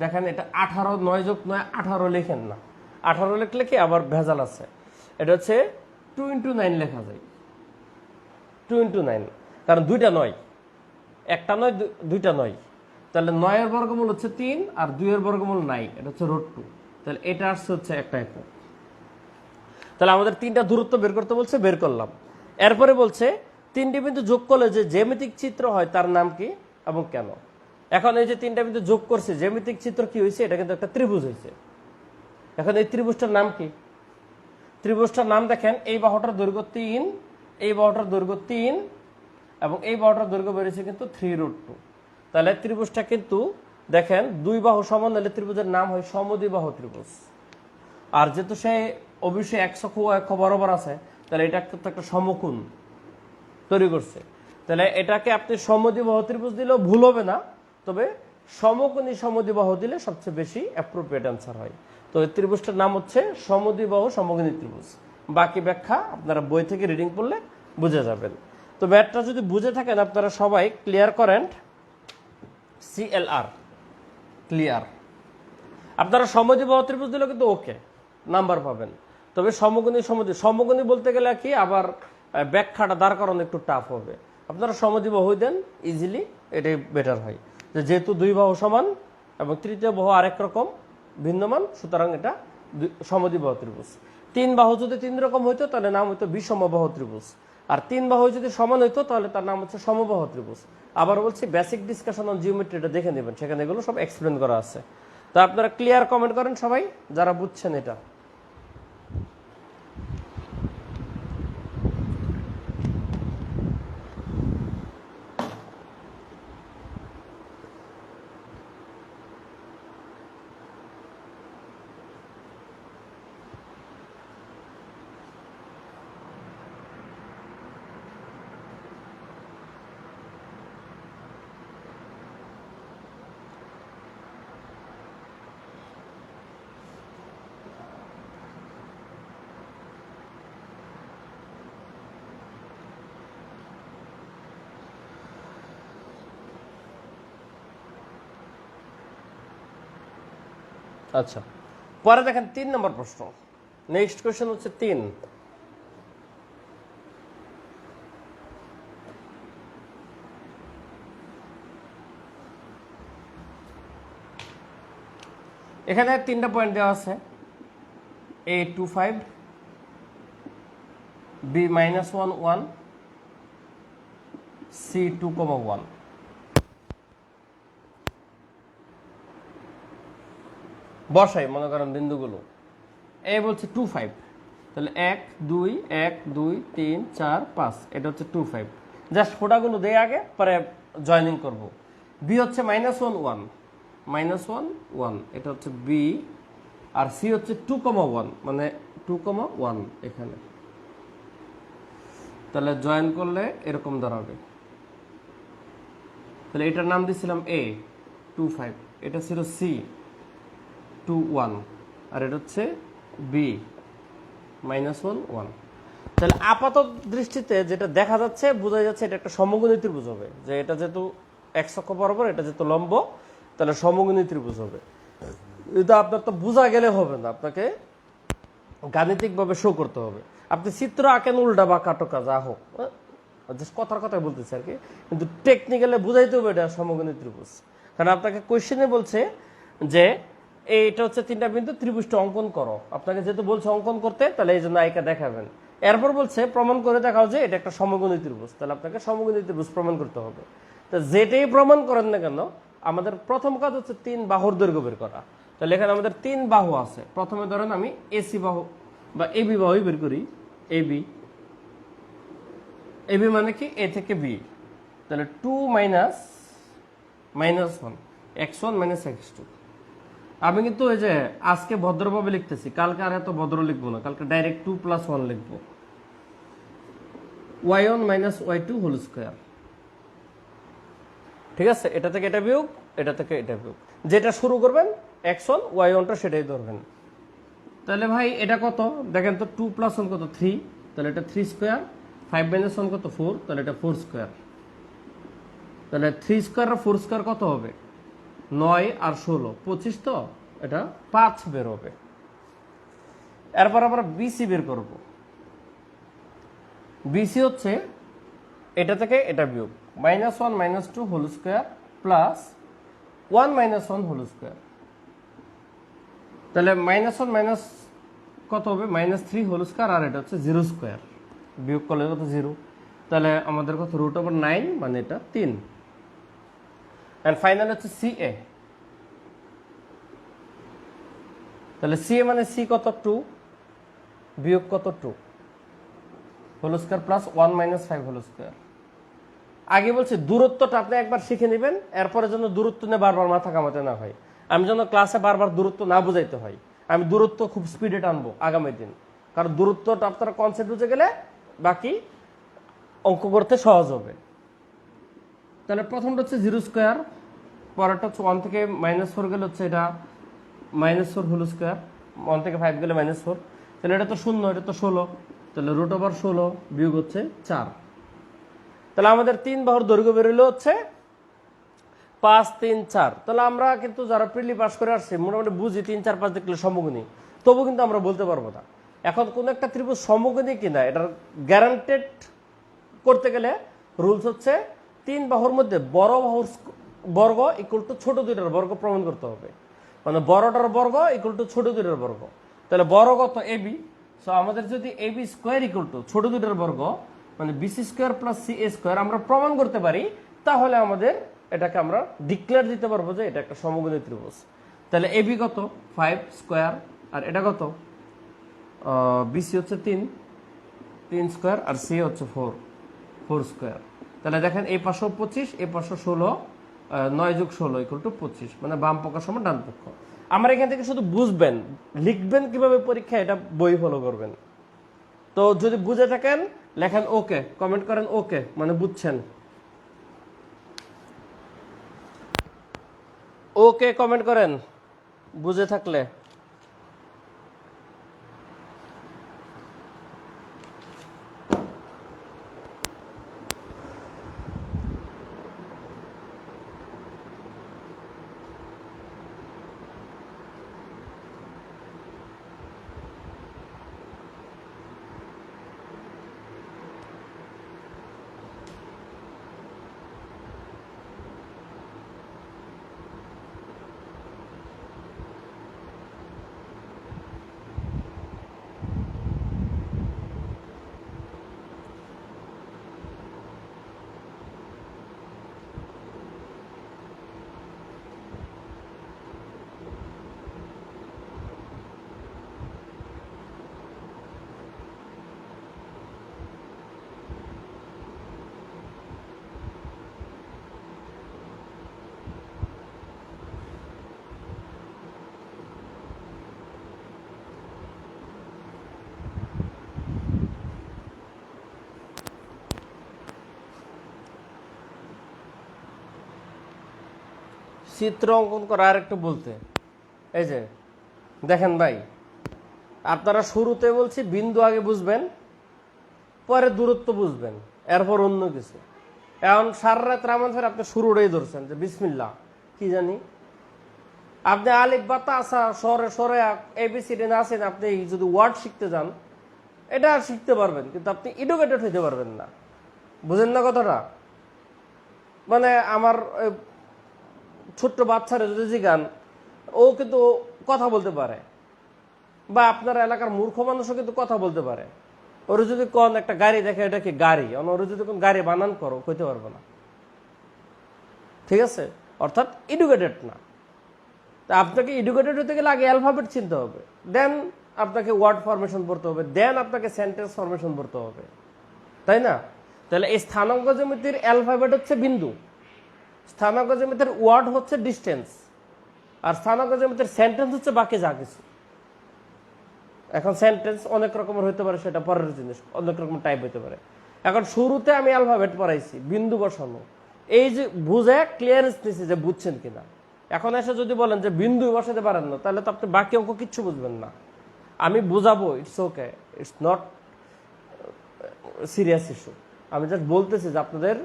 Speaker 1: দেখেন এটা 18, 9 যোগ 9 18 লেখেন না, 18 লিখলে কি আবার ভেজাল আছে, এটা হচ্ছে 2 × 9 লেখা যায়, 2 × 9, কারণ দুইটা 9, একটা 9 দুইটা 9, তাহলে 9 এর বর্গমূল হচ্ছে 3 আর 2 এর বর্গমূল 9, এটা হচ্ছে √2, তাহলে এটা আসছে হচ্ছে একটা একক। তাহলে আমাদের তিনটা দূরত্ব বের করতে বলছে, বের করলাম। এরপরে বলছে তিনটি বিন্দু যোগ করলে যে জ্যামিতিক চিত্র হয় তার নাম কি এবং কেন। এখন এই যে তিনটা বিন্দু যোগ করছে, জ্যামিতিক চিত্র কি হয়েছে? এটা কিন্তু একটা ত্রিভুজ হয়েছে। এখন এই ত্রিভুজটার নাম কি? ত্রিভুজটার নাম দেখেন, এই বাহুটার দৈর্ঘ্য 3, এই বাহুটার দৈর্ঘ্য 3, এবং এই বাহুটার দৈর্ঘ্য বেরিয়েছে কিন্তু 3√2। তাহলে ত্রিভুজটা কিন্তু দেখেন দুই বাহু সমান হলে ত্রিভুজের নাম হয় সমদ্বিবাহু ত্রিভুজ। আর যেহেতু সে অবশ্যই এক অক্ষ বরাবর আছে, তাহলে এটা কিন্তু একটা সমকোণ তৈরি করছে। তাহলে এটাকে আপনি সমদ্বিবাহু ত্রিভুজ দিলেও ভুল হবে না, তবে সমকোণী সমদ্বিবাহু দিলে সবচেয়ে বেশি অ্যাপ্রোপ্রিয়েট অ্যান্সার হয়। তো এই ত্রিভুজটার নাম হচ্ছে সমদ্বিবাহু সমকোণী ত্রিভুজ। বাকি ব্যাখ্যা আপনারা বই থেকে রিডিং করলে বুঝে যাবেন। তো ম্যাথটা যদি বুঝে থাকেন আপনারা সবাই ক্লিয়ার করেন, CLR ক্লিয়ার। আপনারা সমদ্বিবাহু ত্রিভুজ দিলেও কিন্তু ওকে নাম্বার পাবেন, তবে সমকোণী বলতে গেলে কি আবার ব্যাখ্যাটা দাঁড় করানো একটু টাফ হবে। আপনারা সমদ্বিবাহু দেন, ইজিলি এটাই বেটার হয়, যেহেতু দুই বাহু সমান এবং তৃতীয় বাহু আরেক রকম ভিন্নমান, সুতরাং এটা সমদ্বিবাহু ত্রিভুজ। তিন বাহু যদি তিন রকম হইতো তাহলে নাম হইতো বিষমবাহু ত্রিভুজ, আর তিন বাহু যদি সমান হইতো তাহলে তার নাম হচ্ছে সমবাহু ত্রিভুজ। আবার বলছি বেসিক ডিসকাশন অন জিওমেট্রি এটা দেখে নেবেন, সেখানে এগুলো সব এক্সপ্লেন করা আছে। তো আপনারা ক্লিয়ার কমেন্ট করেন সবাই যারা বুঝছেন এটা। আচ্ছা, পরে দেখেন 3 নম্বর প্রশ্ন। নেক্সট কোয়েশ্চেন হচ্ছে 3। এখানে 3টা পয়েন্ট দেওয়া আছে, A25, B-1 1, C2,1। বসাই মনে করেন বিন্দুগুলো। এ বলছে 25, তাহলে 1 2 1 2 3 4 5, এটা হচ্ছে 25। জাস্ট ফোটাগুলো দেই আগে, পরে জয়েনিং করব। বি হচ্ছে -1 1, -1 1, এটা হচ্ছে বি। আর সি হচ্ছে 2,1, মানে 2,1 এখানে। তাহলে জয়েন করলে এরকম দাঁড়াবে। তাহলে এটার নাম দিয়েছিলাম A 25, এটা ছিল C 21, আর এটা হচ্ছে B -1 1। তাহলে আপাত দৃষ্টিতে যেটা দেখা যাচ্ছে, বোঝা যাচ্ছে এটা একটা সমকোণী ত্রিভুজ হবে, যে এটা যেহেতু এক্স অক্ষ বরাবর, এটা যেহেতু লম্ব, তাহলে সমকোণী ত্রিভুজ হবে। এটা আপনার তো বোঝা গেলে হবে না, আপনাকে গাণিতিকভাবে শো করতে হবে। আপনি চিত্র আঁকেন উল্টা বা কাটকা যা হোক, জাস্ট কথার কথাই বলতেছে আর কি, কিন্তু টেকনিক্যালি বুঝাইতে হবে এটা সমকোণী ত্রিভুজ। কারণ আপনাকে কোয়েশ্চেনে বলছে যে এইটা হচ্ছে 3টা বিন্দু, ত্রিভুজটা অঙ্কন করো। আপনাকে যেহেতু বলছে অঙ্কন করতে, তাহলে এই জন্য আইকা দেখাবেন। এরপর বলছে প্রমাণ করে দেখাও যে এটা একটা সমকোণী ত্রিভুজ, তাহলে আপনাকে সমকোণী ত্রিভুজ প্রমাণ করতে হবে। তো যেটাই প্রমাণ করেন না কেন, আমাদের প্রথম কাজ হচ্ছে 3 বাহুর দৈর্ঘ্য বের করা। তাহলে এখানে আমাদের 3 বাহু আছে। প্রথমে ধরেন আমি এসি বাহু বা এবি বাহু বের করি। এবি, এবি মানে কি এ থেকে বি, তাহলে 2 -1 x1 - x2। আমি কিন্তু ওই যে আজকে ভদ্রভাবে লিখতেছি, কালকে আর এত ভদ্র লিখবো না, কালকে ডাইরেক্ট 2 + 1 লিখবো। y1 - y2 whole square. ঠিক আছে, এটা থেকে এটা বিয়োগ, এটা থেকে এটা বিয়োগ, যেটা শুরু করবেন x1 y1টা সেটাই ধরবেন। তাহলে ভাই এটা কত দেখেন তো, 2 + 1 কত 3, তাহলে এটা 3 স্কয়ার। 5 - 1 কত 4, তাহলে এটা 4 স্কয়ার। তাহলে 3 স্কয়ার আর 4 স্কয়ার কত হবে? 9 আর 16 25, তো এটা 5 বের হবে। এরপর আমরা বিসি বের করব। বিসি হচ্ছে এটা থেকে এটা বিয়োগ, -1 - 2 whole square plus 1 - 1 whole square. তাহলে -1 কত হবে? -3 হোল স্কয়ার, আর এটা হচ্ছে 0 স্কয়ার। বিয়োগ করলে কত? 0। তাহলে আমাদের কত? √9, মানে এটা 3। এন্ড ফাইনাল হচ্ছে সিএ। তাহলে সিএ মানে সি কত? 2 বিয়োগ কত? 2 whole square plus 1 - 5 whole square. আগে বলছি দূরত্বটা আপনি একবার শিখে নেবেন, এরপরে যেন দূরত্ব নিয়ে বারবার মাথা কামাতে না হয়। আমি যেন ক্লাসে বারবার দূরত্ব না বুঝাইতে হয়। আমি দূরত্ব খুব স্পিডে টানবো আগামী দিন, কারণ দূরত্বটা আপনারা কনসেপ্ট বুঝে গেলে বাকি অঙ্ক করতে সহজ হবে। তাহলে প্রথমটা হচ্ছে 0 স্কয়ার, পরেরটা হচ্ছে 1 থেকে -4 গেলে হচ্ছে এটা -4 হোল স্কয়ার, 1 থেকে 5 গেলে -4। তাহলে এটা তো 0, এটা তো 16, তাহলে √16 বিয়োগ হচ্ছে 4। তাহলে আমাদের 3 বাহুর দৈর্ঘ্য বেরোলো হচ্ছে 5 3 4। তাহলে আমরা কিন্তু যারা প্রিলি পাস করে আসছি মোটামুটি বুঝি 3 4 5 দেখলে সমকোণী, তবু কিন্তু আমরা বলতে পারবো না এখন কোন একটা ত্রিভুজ সমকোণী কিনা। এটার গ্যারান্টেড করতে গেলে রুলস হচ্ছে 3 বাহুর মধ্যে বড় বাহুর বর্গ ইকুয়াল টু ছোট দুইটার বর্গ প্রমাণ করতে হবে, মানে বড়টার বর্গ ইকুয়াল টু ছোট দুইটার বর্গ। তাহলে বড় কত? এবি। সো আমাদের যদি এবি স্কোয়ার ইকুয়াল টু ছোট দুইটার বর্গ, মানে BC square plus CA square আমরা প্রমাণ করতে পারি, তাহলে আমাদের এটাকে আমরা ডিক্লেয়ার দিতে পারবো যে এটা একটা সমকোণী ত্রিভুজ। তাহলে এবি কত? 5 স্কোয়ার, আর এটা কত? বিসি হচ্ছে 3 স্কোয়ার, আর সি হচ্ছে 4 স্কোয়ার। তাহলে দেখেন এই পাশে 25, এই পাশে 16, 9 + 16 = 25, মানে বাম পক্ষ সমান ডান পক্ষ। আমরা এখান থেকে শুধু বুঝবেন, লিখবেন কিভাবে পরীক্ষা এটা বই ফলো করবেন। তো যদি বুঝে থাকেন লেখেন ওকে, কমেন্ট করেন ওকে, মানে বুঝছেন। ওকে কমেন্ট করেন বুঝে থাকলে। চিত্র অঙ্কন করা আর একটু বলতে, এই যে দেখেন ভাই, আপনারা শুরুতে বলছি বিন্দু আগে বুঝবেন, পরে দূরত্ব বুঝবেন, এরপর অন্য কিছু। এখন সারা রাত রামান ফের আপনি শুরুটাই ধরছেন যে বিসমিল্লাহ কি জানি, আপনি আলিফ বা তাসা সরে সরে এবিসিডি না আছেন, আপনি যদি ওয়ার্ড শিখতে যান এটা শিখতে পারবেন, কিন্তু আপনি এডুকেটেড হইতে পারবেন না। বুঝেন না কথাটা? মানে আমার ছোট্ট বাচ্চারা যদি জিগান, ও কিন্তু কথা বলতে পারে, বা আপনার এলাকার মূর্খ মানুষও কিন্তু কথা বলতে পারে। ওরা যদি কোন একটা গাড়ি দেখে এটা কি গাড়ি, ওরা যদি কোন গাড়ি বানান করো কইতে পারবে না। ঠিক আছে? অর্থাৎ এডুকেটেড না। তা আপনাকে এডুকেটেড হতে গেলে আগে অ্যালফাবেট চিনতে হবে, দেন আপনাকে ওয়ার্ড ফরমেশন পড়তে হবে, দেন আপনাকে সেন্টেন্স ফরমেশন পড়তে হবে, তাই না? তাহলে এই স্থানাঙ্ক জ্যামিতির অ্যালফাবেট হচ্ছে বিন্দু, স্থানাঙ্ক জ্যামিতির ওয়ার্ড হচ্ছে ডিস্টেন্স, আর স্থানাঙ্ক জ্যামিতির সেন্টেন্স হচ্ছে বাকি যা কিছু। এখন সেন্টেন্স অনেক রকমের হইতে পারে, সেটা পরের জিনিস, অনেক রকম টাইপ হইতে পারে। এখন শুরুতে আমি অ্যালফাবেট পড়াইছি, বিন্দু বসানো, এই যে বুঝে ক্লিয়ারেন্স নিছি যে বুঝছেন কিনা। এখন এসে যদি বলেন যে বিন্দু বসাতে পারেন না, তাহলে তো আপনি বাকি অঙ্ক কিচ্ছু বুঝবেন না। আমি বুঝাবো, it's okay, it's not serious issue. আমি জাস্ট বলতেছি যে আপনাদের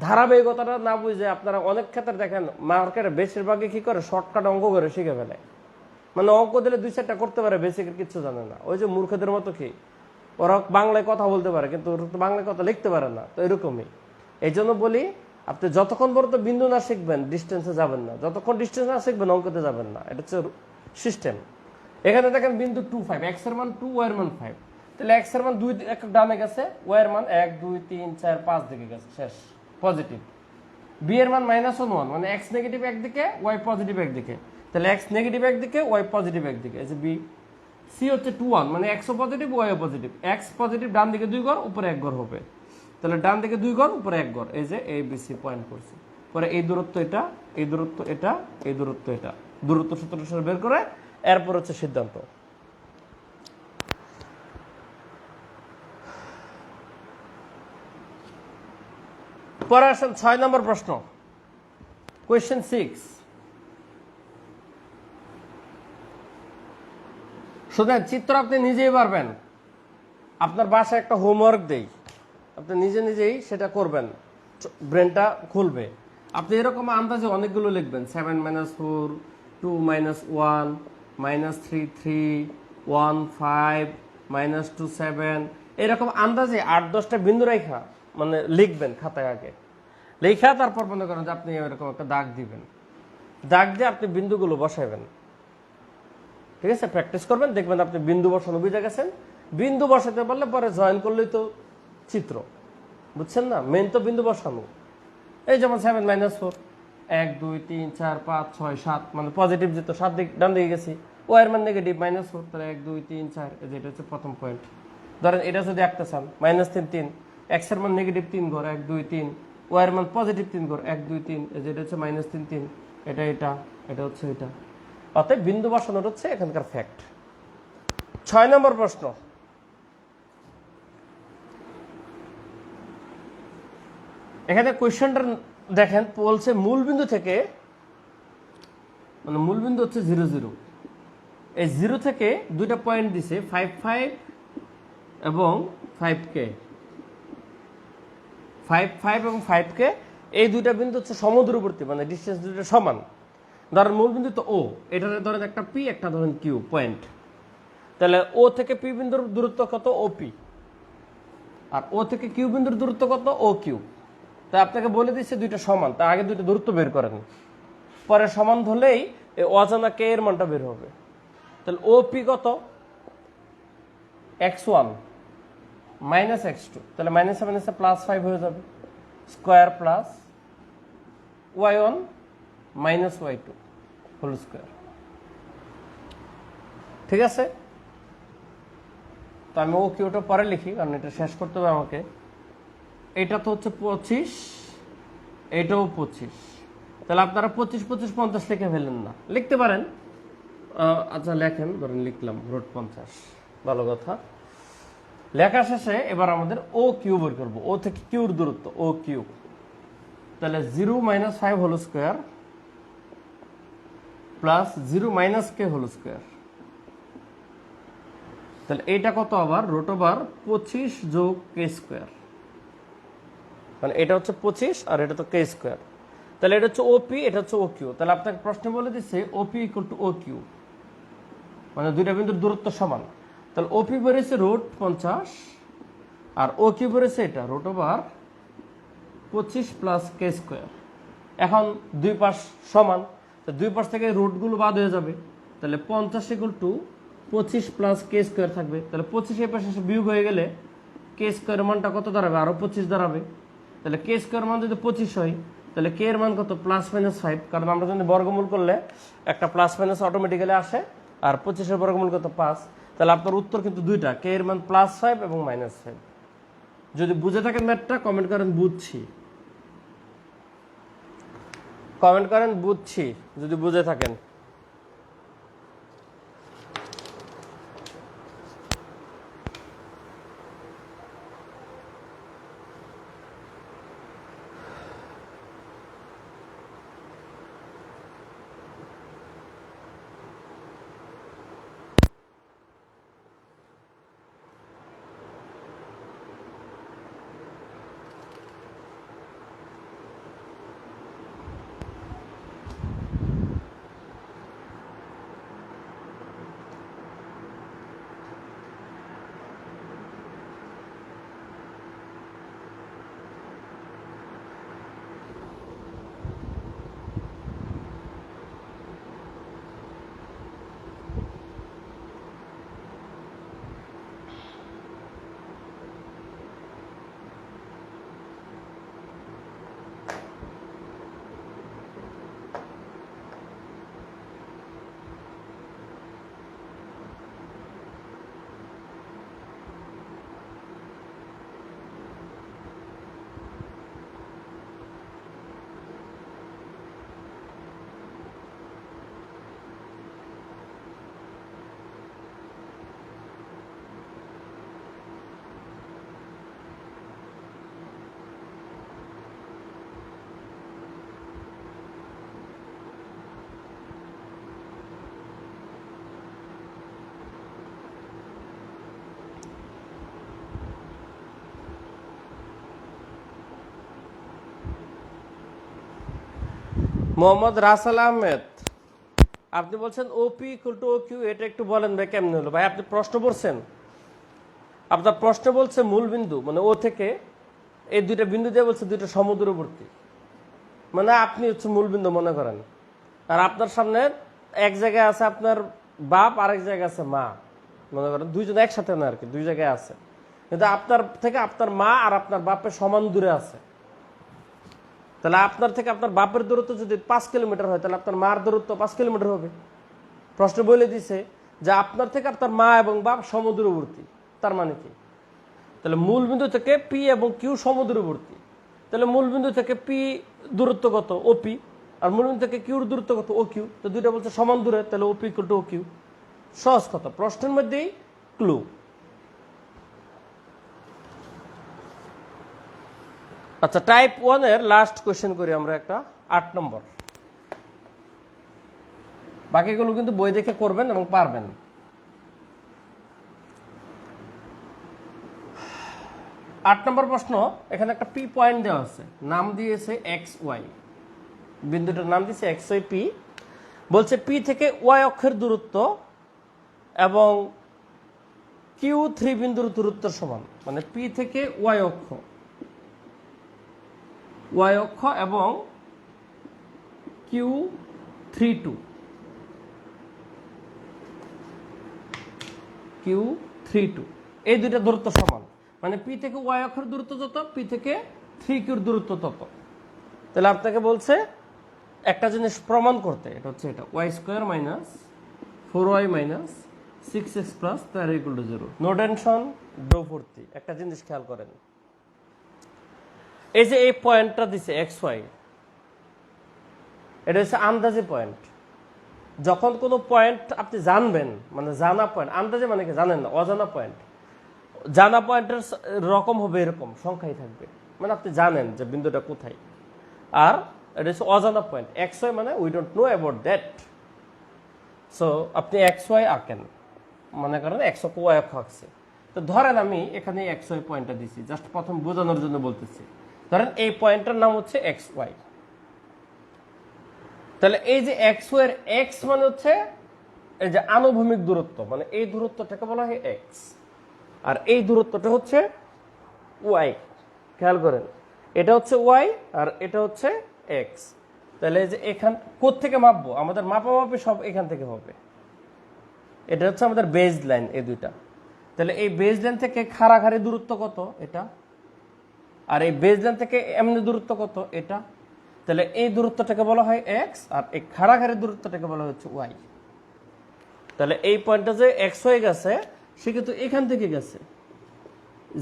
Speaker 1: ধারাবাহিকতাটা না বুঝে আপনারা অনেক ক্ষেত্রে দেখেন মার্কেটে বেশিরভাগই কি করে, শর্টকাট অঙ্ক করে শিখে ফেলে। মানে অঙ্ক দিলে 2-4টা করতে পারে, বেসিকের কিছু জানে না। ওই যে মূর্খদের মতো কি, ওরা বাংলায় কথা বলতে পারে কিন্তু বাংলায় কথা লিখতে পারে না, তো এরকমই। এই জন্য বলি, আপনি যতক্ষণ পর্যন্ত বিন্দু না শিখবেন ডিস্টেন্সে যাবেন না, যতক্ষণ ডিস্টেন্স না শিখবেন অঙ্কতে যাবেন না। এটা হচ্ছে সিস্টেম। এখানে দেখেন বিন্দু 2, 5, এক্স এর মান 2, ওয়াই এর মান 5। তাহলে এক্স এর মান 2 এক ডানে গেছে, ওয়াই এর মান 1, 2, 3, 4, 5 দিকে গেছে, শেষ, পজিটিভ। বি এর মান -1, মানে এক্স নেগেটিভ একদিকে, ওয়াই পজিটিভ একদিকে। তাহলে এক্স নেগেটিভ একদিকে, ওয়াই পজিটিভ একদিকে, এই যে বি। সি হচ্ছে 2, 1, মানে এক্সও পজিটিভ, ওয়াইও পজিটিভ। এক্স পজিটিভ, ডান দিকে 2 ঘর, উপরে 1 ঘর হবে। তাহলে ডান দিকে 2 ঘর, উপরে 1 ঘর, এই যে এ বি সি পয়েন্ট করছি। পরে এই দূরত্ব এটা, এই দূরত্ব এটা, এই দূরত্ব এটা, দূরত্ব সূত্র বের করে এরপর হচ্ছে সিদ্ধান্ত। পরে আসেন 6 নম্বর প্রশ্ন, কোয়েশ্চেন 6। শুধু চিত্র আপনি নিজেই পারবেন, আপনার বাসায় একটা হোমওয়ার্ক দেই, আপনি নিজে নিজেই সেটা করবেন, ব্রেনটা খুলবে। আপনি এরকম আন্দাজে অনেকগুলো লিখবেন, 7 - 4, 2 - 1, -3, 3, 1, 5, -2, 7, এরকম আন্দাজে 8-10টা বিন্দু রেখা মানে লিখবেন খাতায় আগে। লেখা তারপর মনে করেন যে আপনি এরকম একটা দাগ দিবেন, দাগ দিয়ে আপনি বিন্দুগুলো বসাবেন। ঠিক আছে? প্র্যাকটিস করবেন, দেখবেন আপনি বিন্দু বসানো বুঝে গেছেন। বিন্দু বসাতে পারলে পরে জয়েন করলেই তো চিত্র, বুঝছেন না? মেন তো বিন্দু বসানো। এই যেমন 7 - 4, 1, 2, 3, 4, 5, 6, 7, মানে পজিটিভ যেত 7 দিক ডান দিকে গেছি, ও এর মান নেগেটিভ -4, তাহলে 1, 2, 3, 4, এটা হচ্ছে প্রথম পয়েন্ট। ধরেন এটা যদি একটা চান -3, 3, এক্স এর মান নেগেটিভ 3 ঘর, 1, 2, 3, ও এর মান পজিটিভ 3 ঘর, 1, 2, 3, এটা হচ্ছে -3, 3, এটা এটা, এটা হচ্ছে এটা। অতএব বিন্দু বসানোর হচ্ছে এখানকার ফ্যাক্ট। 6 নম্বর প্রশ্ন, এখানে কোয়েশ্চেনটা দেখেন, বলছে মূলবিন্দু থেকে, মানে মূলবিন্দু হচ্ছে 0, 0, এই 0 থেকে দুইটা পয়েন্ট দিছে 5, 5 এবং 5K, 5, 5 এবং 5K, এই দুইটা বিন্দু হচ্ছে সমদূরবর্তী, মানে ডিস্টেন্স দুইটা সমান। ধরেন মূলবিন্দু তো ও, এটা ধরেন একটা পি, একটা ধরেন কিউ পয়েন্ট। তাহলে ও থেকে পি বিন্দুর দূরত্ব কত? O P. আর ও থেকে কিউ বিন্দুর দূরত্ব কত? O Q. তা আপনাকে বলে দিচ্ছে দুইটা সমান, তা আগে দুইটা দূরত্ব বের করেন, পরে সমান হলেই এই অজানা কে এর মানটা বের হবে। তাহলে ও পি কত? x1 - x2, তাহলে -7 +5 হয়ে যাবে, square plus y1 - y2 whole square. ঠিক আছে? তো আমি ও কিউটা পরে লিখি, কারণ এটা শেষ করতে হবে আমাকে। এটা তো হচ্ছে 25, এটাও 25, তাহলে আপনারা 25, 25, 50 লিখে ফেলেন না, লিখতে পারেন। আচ্ছা লেখেন, ধরেন লিখলাম √50, ভালো কথা। লেখা শেষে এবার আমাদের ও কিউ বের করবো, ও থেকে কিউর দূরত্ব, ও কিউ। তাহলে 0 - 5 হোল স্কোয়ার প্লাস 0 মাইনাস কে হোল স্কোয়ার। তাহলে এইটা কত আবার রুট ওভার 25 যোগ কে স্কোয়ার, মানে এটা হচ্ছে 25 আর এটা তো কে স্কোয়ার। তাহলে এটা হচ্ছে ওপি, এটা হচ্ছে ও কিউ। তাহলে আপনাকে প্রশ্ন বলে দিচ্ছে ওপি ইকুয়াল টু ও কিউ, মানে দুইটা বিন্দুর দূরত্ব সমান। তাহলে ওপি বেড়েছে রুট 50 আর ও কিউ বেড়েছে এটা রুট ওভার 25 প্লাস কে স্কোয়ার। এখন দুই পাশ সমান, তো দুই পাশ থেকে রুটগুলো বাদ হয়ে যাবে। তাহলে 50 equal to 25 plus K square থাকবে। তাহলে 25 এর পাশে বিয়োগ হয়ে গেলে কে স্কোয়ারের মানটা কত দাঁড়াবে, আরও 25 দাঁড়াবে। তাহলে কে স্কোয়ার মান যদি 25 হয়, তাহলে কে এর মান কত, প্লাস মাইনাস 5, কারণ আমরা যদি বর্গমূল করলে একটা প্লাস মাইনাস অটোমেটিক্যালি আসে, আর 25 এর বর্গমূল কত 5। তাহলে আপনার উত্তর কিন্তু দুইটা, কে এর মান +5 এবং -5। যদি বুঝে থাকেন ম্যাথটা কমেন্ট করেন বুঝছি, কমেন্ট করেন বুঝছি যদি বুঝে থাকেন। মোহাম্মদ রাসেল আহমেদ, আপনি বলছেন ওপি ইকুয়াল টু ও কিউ, এটা একটু বলেন ভাই কেমনে হলো। ভাই আপনি প্রশ্ন পড়ছেন, আপনার প্রশ্ন বলছে মূল বিন্দু মানে ও থেকে এই দুইটা বিন্দু দিয়ে বলছে দুইটা সমদূরবর্তী, মানে আপনি হচ্ছে মূল বিন্দু মনে করেন, আর আপনার সামনে এক জায়গায় আছে আপনার বাপ, আরেক জায়গায় আছে মা, মনে করেন দুইজন একসাথে না আর কি, দুই জায়গায় আছে, কিন্তু আপনার থেকে আপনার মা আর আপনার বাপের সমান দূরে আছে। তাহলে আপনার থেকে আপনার বাপের দূরত্ব যদি 5 কিলোমিটার হয়, তাহলে আপনার মার দূরত্ব 5 কিলোমিটার হবে। প্রশ্ন বলে দিছে যে আপনার থেকে আপনার মা এবং বাপ সমদূরবর্তী, তার মানে কি, তাহলে মূল বিন্দু থেকে পি এবং কিউ সমদূরবর্তী, তাহলে মূল বিন্দু থেকে পি দূরত্ব কত, ওপি, আর মূল বিন্দু থেকে কিউর দূরত্ব কত, ও কিউ। তো দুইটা বলছে সমান দূরে, তাহলে ওপি ইকুয়াল টু ও কিউ। সহজ কথা, প্রশ্নের মধ্যেই ক্লু। আচ্ছা, টাইপ 1 এর লাস্ট কোয়েশ্চেন করি আমরা একটা, 8 নম্বর। বাকিগুলো কিন্তু বই দেখে করবেন এবং পারবেন। আট নম্বর প্রশ্ন, এখানে একটা পি পয়েন্ট দেওয়া আছে, নাম দিয়েছে এক্স ওয়াই, বিন্দুটার নাম দিয়েছে এক্স ওয়াই পি। বলছে পি থেকে ওয়াই অক্ষের দূরত্ব এবং কিউ 3 বিন্দুর দূরত্বের সমান, মানে পি থেকে ওয়াই অক্ষ এবং Q32 এই দুইটা দূরত্ব সমান, মানে পি থেকে ওয়াই অক্ষের দূরত্ব যত, পি থেকে 3Qর দূরত্ব তত। তাহলে আপনাকে বলছে একটা জিনিস প্রমাণ করতে, এটা হচ্ছে এটা Y square minus 4y minus 6x plus 0। No tension, ডো ভর্তি। একটা জিনিস খেয়াল করেন, এই যে এই পয়েন্টটা দিছে এক্স ওয়াই, এটা হচ্ছে আন্দাজে পয়েন্ট। যখন কোনো পয়েন্ট আপনি জানবেন, মানে জানা পয়েন্ট, আন্দাজে মানে কি জানেন না, অজানা পয়েন্ট। জানা পয়েন্টের রকম হবে এরকম, সংখ্যাই থাকবে, মানে আপনি জানেন যে বিন্দুটা কোথায়। আর এটা হচ্ছে অজানা পয়েন্ট, এক্স ওয়াই মানে we don't know about that. So আপনি এক্স ওয়াই আঁকেন, মনে করেন এক্স অক্ষ ওয়াই অক্ষ আঁকছে, তো ধরেন আমি এখানে এক্স ওয়াই পয়েন্টটা দিছি, জাস্ট প্রথম বোঝানোর জন্য বলতেছি। ধরেন এই পয়েন্টটার নাম হচ্ছে এক্স ওয়াই। তাহলে এই যে এক্স ওয়াই এর এক্স মানে হচ্ছে এই যে আনুভূমিক দূরত্ব, মানে এই দূরত্বটাকে বলা হয় এক্স, আর এই দূরত্বটা হচ্ছে ওয়াই। খেয়াল করেন, এটা হচ্ছে ওয়াই আর এটা হচ্ছে এক্স। তাহলে এই যে এখান কোত্থেকে মাপবো, আমাদের মাপামাপি সব এখান থেকে হবে। এটা হচ্ছে আমাদের বেজ লাইন, এই দুইটা। তাহলে এই বেজ লাইন থেকে খাড়াখাড়ি দূরত্ব কত, এটা, আর এই বেজ লাইন থেকে এমনি দূরত্ব কত, এটা। তাহলে এই দূরত্বটাকে বলা হয় এক্স, আর এই খাড়াখাড়ি দূরত্বটাকে বলা হচ্ছে ওয়াই। তাহলে এই পয়েন্টটা যে এক্স হয়ে গেছে, সে কিন্তু এখান থেকে গেছে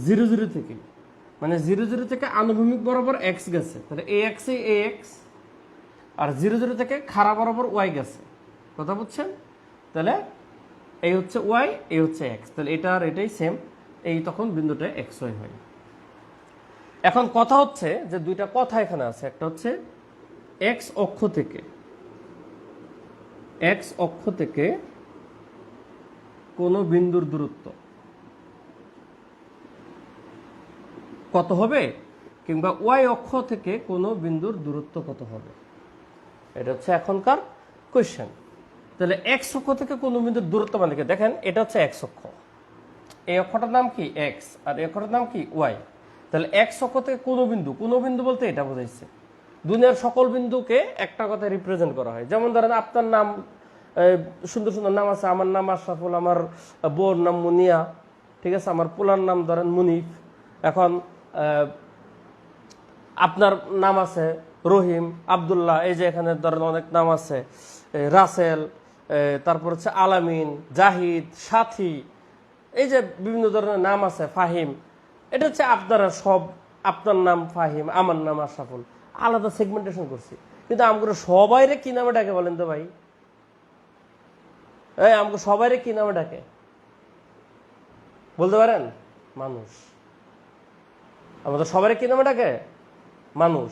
Speaker 1: 0 0 থেকে, মানে 0 0 থেকে আনুভূমিক বরাবর এক্স গেছে। তাহলে এই এক্স এই এক্স, আর 0 0 থেকে খাড়া বরাবর ওয়াই গেছে। কথা বুঝছেন? তাহলে এই হচ্ছে ওয়াই, এই হচ্ছে এক্স। তাহলে এটা আর এটাই সেম, এই তখন বিন্দুটা এক্স ওয়াই হয়। এখন কথা হচ্ছে যে দুইটা কথা এখানে আছে, একটা হচ্ছে এক্স অক্ষ থেকে কোন বিন্দুর দূরত্ব কত হবে, কিংবা ওয়াই অক্ষ থেকে কোন বিন্দুর দূরত্ব কত হবে, এটা হচ্ছে এখনকার কোয়েশ্চেন। তাহলে এক্স অক্ষ থেকে কোন বিন্দুর দূরত্ব মানে কি, দেখেন এটা হচ্ছে এক্স অক্ষ, এই অক্ষটার নাম কি এক্স, আর এই অক্ষটার নাম কি ওয়াই। তাহলে এক্স অক্ষ থেকে কোন বিন্দু বলতে এটা বোঝাইছে দুনিয়ার সকল বিন্দুকে একটা কথায় রিপ্রেজেন্ট করা হয়। যেমন ধরেন আপনার নাম, সুন্দর সুন্দর নাম আছে, আমার নাম আশরাফুল, আমার বউর নাম মুনিয়া, ঠিক আছে, আমার পোলার নাম ধরেন মুনিফ। এখন আপনার নাম আছে রহিম, আব্দুল্লাহ, এই যে এখানে ধরেন অনেক নাম আছে, রাসেল, তারপর হচ্ছে আলামিন, জাহিদ, সাথী, এই যে বিভিন্ন ধরনের নাম আছে, ফাহিম। এটা হচ্ছে আপনারা সব, আপনার নাম ফাহিম, আমার নাম আশরাফুল, আলাদা সেগমেন্টেশন করছি। কিন্তু আমরা সবাইরে কি নামে ডাকে বলেন তো ভাই? এই আমাকে সবাইরে কি নামে ডাকে বলতে পারেন? মানুষ। আমাদের সবাইরে কি নামে ডাকে? মানুষ।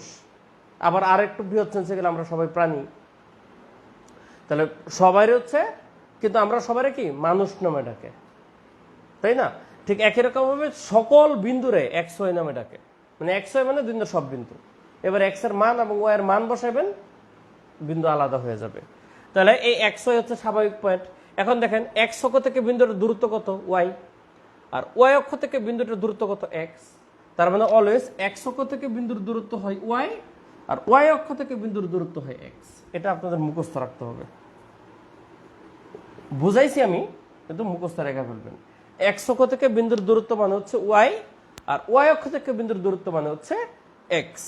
Speaker 1: আবার আরেকটু বৃহৎ সেন্সে গেলে আমরা সবাই প্রাণী। তাহলে সবাই হচ্ছে, কিন্তু আমরা সবাই কি মানুষ নামে ডাকে, তাই না? ঠিক একই রকম ভাবে সকল বিন্দুরে এক্স ওয়াই নামে ডাকে, মানে এক্স ওয়াই মানে দুনিয়ার সব বিন্দু। এবার এক্স এর মান এবং ওয়াই এর মান বসাবেন, বিন্দু আলাদা হয়ে যাবে। তাহলে এই এক্স ওয়াই হচ্ছে স্বাভাবিক পয়েন্ট। এখন দেখেন এক্স অক্ষ থেকে বিন্দুর দূরত্ব কত, ওয়াই, আর ওয়াই অক্ষ থেকে বিন্দুটার দূরত্ব কত, এক্স। তার মানে অলওয়েজ এক্স অক্ষ থেকে বিন্দুর দূরত্ব হয় ওয়াই, আর ওয়াই অক্ষ থেকে বিন্দুর দূরত্ব হয় এক্স। এটা আপনাদের মুখস্থ রাখতে হবে। বুঝাইছি আমি, কিন্তু মুখস্থ রেখে ফেলবেন। এক্স অক্ষ থেকে বিন্দুর দূরত্ব মানে হচ্ছে ওয়াই, আর ওয়াই অক্ষ থেকে বিন্দুর দূরত্ব মানে হচ্ছে এক্স।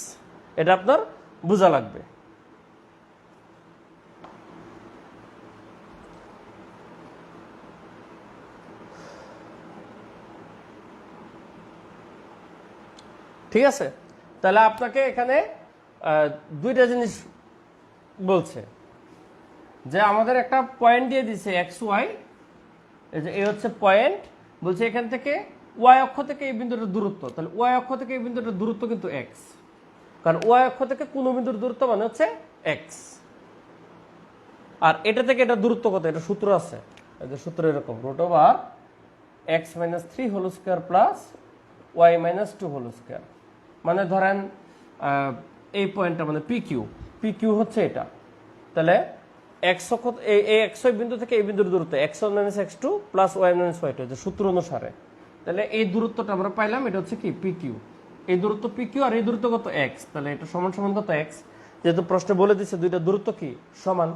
Speaker 1: এটা আপনার বোঝা লাগবে। ঠিক আছে? তাহলে আপনাকে এখানে দুইটা জিনিস বলছে, যে আমাদের একটা পয়েন্ট দিয়ে দিছে এক্স ওয়াই, এই হচ্ছে পয়েন্ট, বলছে এখান থেকে ওয়াই অক্ষ থেকে এই বিন্দুটার দূরত্ব। তাহলে ওয়াই অক্ষ থেকে এই বিন্দুটার দূরত্ব কিন্তু এক্স, কারণ ওয়াই অক্ষ থেকে কোন বিন্দুর দূরত্ব মানে হচ্ছে এক্স। আর এটা থেকে এটা দূরত্ব কত, এটা সূত্র আছে, এদের সূত্র এরকম, √(x-3 whole square plus y-2 whole square. মানে ধরেন এই পয়েন্টটা মানে পি কিউ হচ্ছে এটা। তাহলে এক্স অক্ষ, এই এক্স ওয়াই বিন্দু থেকে এই বিন্দুর দূরত্ব x1-x2 প্লাস y-y2, যে সূত্র অনুসারে। তাহলে এই দূরত্বটা আমরা পাইলাম, এটা হচ্ছে কি পি কিউ। এই দূরত্ব পি কিউ, আর এই দূরত্ব কত, এক্স। তাহলে এটা সমান সমান কত, এক্স। যেহেতু প্রশ্নে বলে দিচ্ছে দুইটা দূরত্ব কি সমান,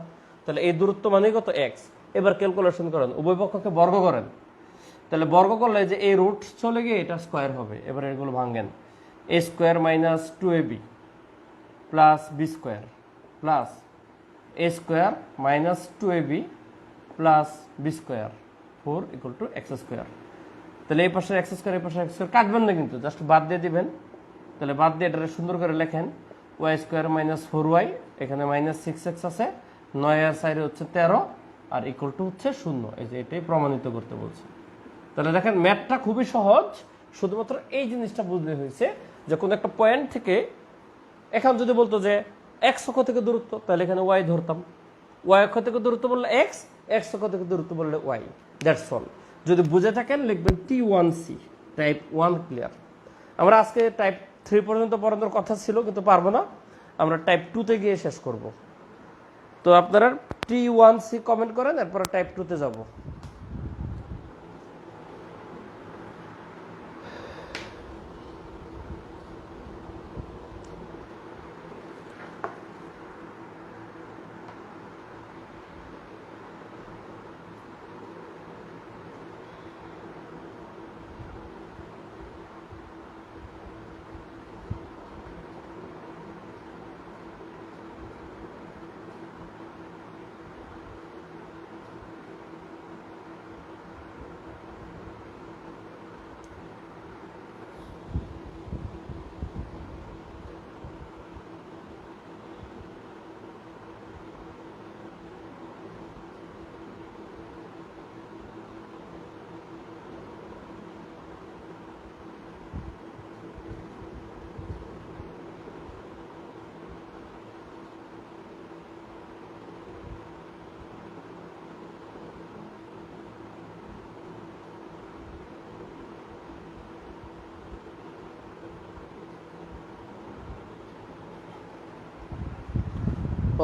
Speaker 1: তাহলে এই দূরত্ব মানে কত, এক্স। এবার ক্যালকুলেশন করেন, উভয় পক্ষকে বর্গ করেন। তাহলে বর্গ করলে যে এই রুট চলে গিয়ে এটা স্কোয়ার হবে। এবার এগুলো ভাঙেন, a square minus 2ab plus B square plus a square minus 2ab plus B square 4 = x square. তাহলে এই পাশে এক্স স্কোয়ার, এই পাশে এক্স স্কোয়ার কাটবেন না কিন্তু, জাস্ট বাদ দিয়ে দিবেন। তাহলে বাদ দিয়ে এটা সুন্দর করে লেখেন, ওয়াই স্কোয়ার মাইনাস 4y, এখানে মাইনাস 6x আছে, 9 আর 4 হচ্ছে 13, আর = হচ্ছে 0। এই যে এটাই প্রমাণিত করতে বলছে। তাহলে দেখেন ম্যাথটা খুবই সহজ, শুধুমাত্র এই জিনিসটা বুঝলে হয়েছে যে কোনো একটা পয়েন্ট থেকে, এখন যদি বলতো যে এক্স অক্ষ থেকে দূরত্ব, তাহলে এখানে ওয়াই ধরতাম, ওয়াই অক্ষ থেকে দূরত্ব বললে এক্স, এক্স অক্ষ থেকে দূরত্ব বললে ওয়াই, দ্যাটস অল। যদি বুঝে থাকেন লিখবেন T1C, টাইপ 1 ক্লিয়ার। আমরা আজকে টাইপ 3 পর্যন্ত পড়ানোর কথা ছিল কিন্তু পারবো না, আমরা টাইপ 2 তে গিয়ে শেষ করব। তো আপনারা T1C কমেন্ট করেন, এরপর টাইপ 2 তে যাব।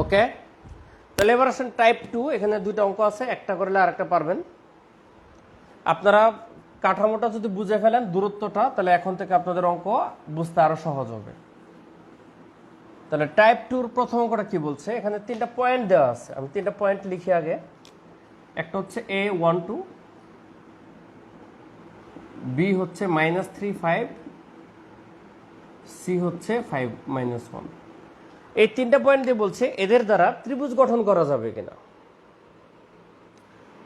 Speaker 1: ওকে, তাহলে এবার আসেন টাইপ 2। এখানে দুইটা অঙ্ক আছে, একটা করলে আরেকটা পারবেন। আপনারা কাঠামোটা যদি বুঝে ফেলেন দূরত্বটা, তাহলে এখন থেকে আপনাদের অঙ্ক বুঝতে আরো সহজ হবে। তাহলে টাইপ 2 প্রথম অঙ্কটা কি বলছে, এখানে 3টা পয়েন্ট দেওয়া আছে, আমি 3টা পয়েন্ট লিখি আগে। একটা হচ্ছে A12, B হচ্ছে -3 5, C হচ্ছে 5 -1। এই 3টা পয়েন্ট দিয়ে বলছে এদের দ্বারা ত্রিভুজ গঠন করা যাবে কিনা,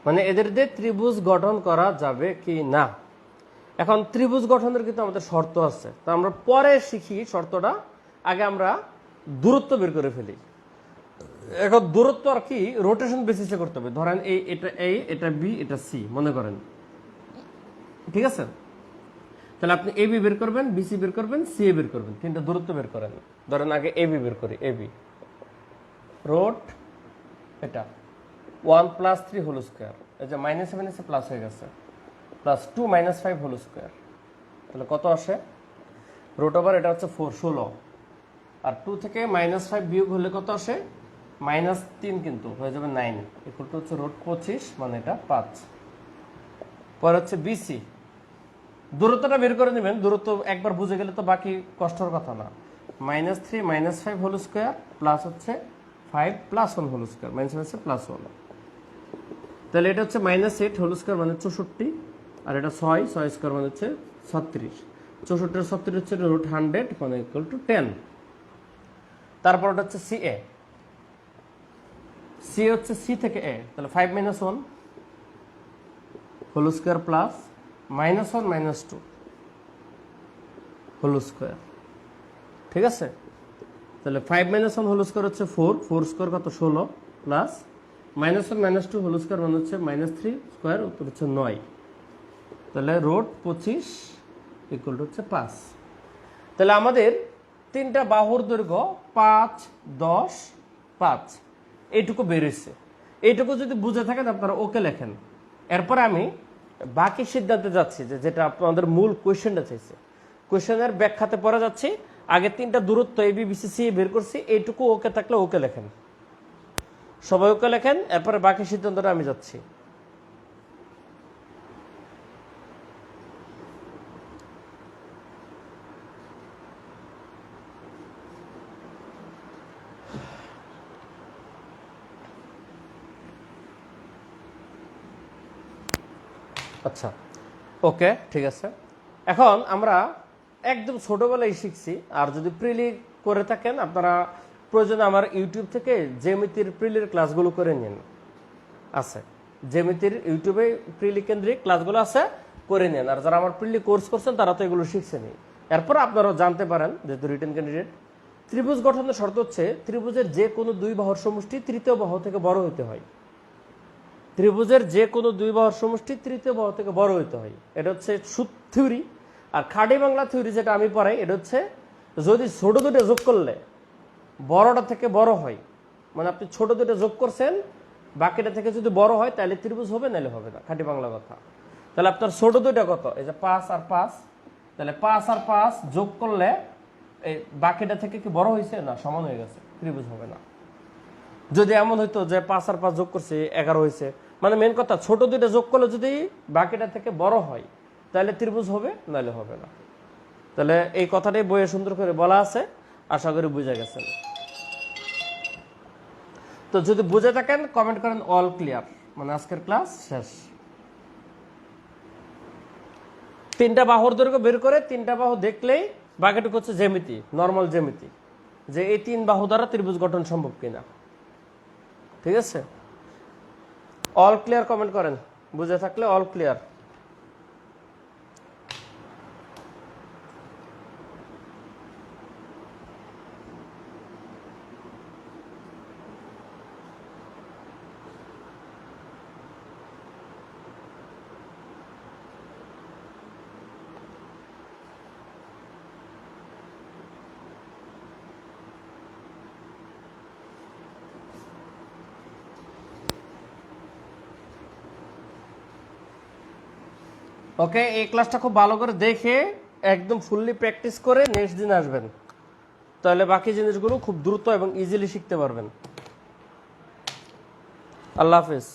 Speaker 1: মানে এদের দিয়ে ত্রিভুজ গঠন করা যাবে কি না। এখন ত্রিভুজ গঠনের কিন্তু আমাদের শর্ত আছে, তো আমরা পরে শিখি শর্তটা, আগে আমরা দূরত্ব বের করে ফেলি। এখন দূরত্ব আর কি রোটেশন বেসিসে করতে হবে। ধরেন এটা A, এটা B, এটা C মনে করেন, ঠিক আছে? তাহলে আপনি AB বের করবেন, BC বের করবেন, CA বের করবেন, 3টা দূরত্ব বের করেন। ধরেন আগে AB বের করি, AB রোট এটা 1 + 3 হোল স্কয়ার, এই যে -7 এসে প্লাস হয়ে গেছে, প্লাস 2 - 5 হোল স্কয়ার, তাহলে কত আসে? রুট ওভার এটা হচ্ছে 4, 16, আর 2 থেকে -5 বিয়োগ হলে কত আসে? -3, কিন্তু হয়ে যাবে 9, ইকুয়াল টু হচ্ছে রুট 25, মানে এটা 5। পরে হচ্ছে BC, দূরত্বটা বের করে নেবেন, দূরত্ব একবার বুঝে গেলে তো বাকি কষ্টের কথা না। -3 - 5 হোল স্কয়ার প্লাস হচ্ছে 5 + 1 হোল স্কয়ার, -7 আছে +1, তাহলে এটা হচ্ছে -8 হোল স্কয়ার মানে 64, আর এটা 6 স্কয়ার মানে হচ্ছে 36, 64 আর 36 হচ্ছে রুট 100 মানে ইকুয়াল টু 10। তারপর ওটা হচ্ছে CA, C হচ্ছে C থেকে A, তাহলে 5 - 1 whole square plus -1 - 2 whole square, ঠিক আছে? তাহলে 5 - 1 হোল স্কয়ার হচ্ছে 4, 4 স্কয়ার কত? 16, প্লাস -1 - 2 হোল স্কয়ার মানে হচ্ছে -3 স্কয়ার, উত্তর হচ্ছে 9। তাহলে রুট 25 ইকুয়াল টু হচ্ছে 5। তাহলে আমাদের 3টা বাহুর দৈর্ঘ্য 5, 10, 5 এইটুকু বেরিয়েছে। এইটুকু যদি বুঝে থাকেন আপনারা ওকে লেখেন। এরপরে আমি বাকি সিদ্ধান্তে যাচ্ছি, যেটা আপনাদের মূল কোয়েশ্চেনটা চাইছে, কোয়েশ্চেনের ব্যাখ্যাতে পড়ে যাচ্ছি। আগে 3টা দূরত্ব ABBCC বের করছি, এইটুকু ওকে থাকলে ওকে লেখেন, সবাই ওকে লেখেন। এরপরে বাকি সিদ্ধান্তটা আমি যাচ্ছি। আচ্ছা, ওকে, ঠিক আছে। এখন আমরা একদম ছোটবেলায় শিখছি, আর যদি প্রিলি করে থাকেন আপনারা প্রয়োজনে আমার ইউটিউব থেকে জ্যামিতির প্রিলির ক্লাসগুলো করে নিন, আছে জ্যামিতির ইউটিউবে প্রিলি কেন্দ্রিক ক্লাসগুলো আছে, করে নেন। আর যারা আমার প্রিলি কোর্স করছেন তারা তো এগুলো শিখছেনই। এরপর আপনারাও জানতে পারেন, যেহেতু রিটেন ক্যান্ডিডেট। ত্রিভুজ গঠনের শর্ত হচ্ছে ত্রিভুজের যে কোনো দুই বাহুর সমষ্টি তৃতীয় বাহু থেকে বড় হতে হয়। ত্রিভুজের যে কোনো দুই বাহুর সমষ্টি তৃতীয় বাহু থেকে বড় হতে হয়, এটা হচ্ছে থিওরি। আর খাঁটি বাংলা থিওরি যেটা আমি পড়াই, এটা হচ্ছে যদি ছোট দুটো যোগ করলে বড়টা থেকে বড় হয়, মানে আপনি ছোট দুটো যোগ করছেন, বাকিটা থেকে যদি বড় হয় তাহলে ত্রিভুজ হবে, নাহলে হবে না, খাঁটি বাংলা কথা। তাহলে আপনার ছোট দুইটা কত? এই যে 5 আর 5, তাহলে 5 আর 5 যোগ করলে এই বাকিটা থেকে কি বড় হয়েছে? না, সমান হয়ে গেছে, ত্রিভুজ হবে না। যদি এমন হইতো যে 5 আর 5 যোগ করছে 11 হয়েছে, মানে মেন কথা ছোট দুইটা যোগ করলে যদি বাকিটা থেকে বড় হয় তাহলে ত্রিভুজ হবে, নাহলে হবে না। তাহলে এই কথাটাই বইয়ে সুন্দর করে বলা আছে, আশা করি বুঝে গেছেন। তো যদি বুঝে থাকেন কমেন্ট করেন অল ক্লিয়ার, মানে আজকের ক্লাস শেষ। 3টা বাহুর দৈর্ঘ্য বের করে 3টা বাহু দেখলেই বাকিটুকু হচ্ছে জ্যামিতি, নর্মাল জ্যামিতি, যে এই 3 বাহু দ্বারা ত্রিভুজ গঠন সম্ভব কিনা। ঠিক আছে, অল ক্লিয়ার কমেন্ট করেন, বুঝে থাকলে অল ক্লিয়ার। ওকে, এই ক্লাসটা খুব ভালো করে দেখে একদম ফুললি প্র্যাকটিস করে নেক্সট দিন আসবেন, তাহলে বাকি জিনিসগুলো খুব দ্রুত এবং ইজিলি শিখতে পারবেন। আল্লাহ হাফেজ।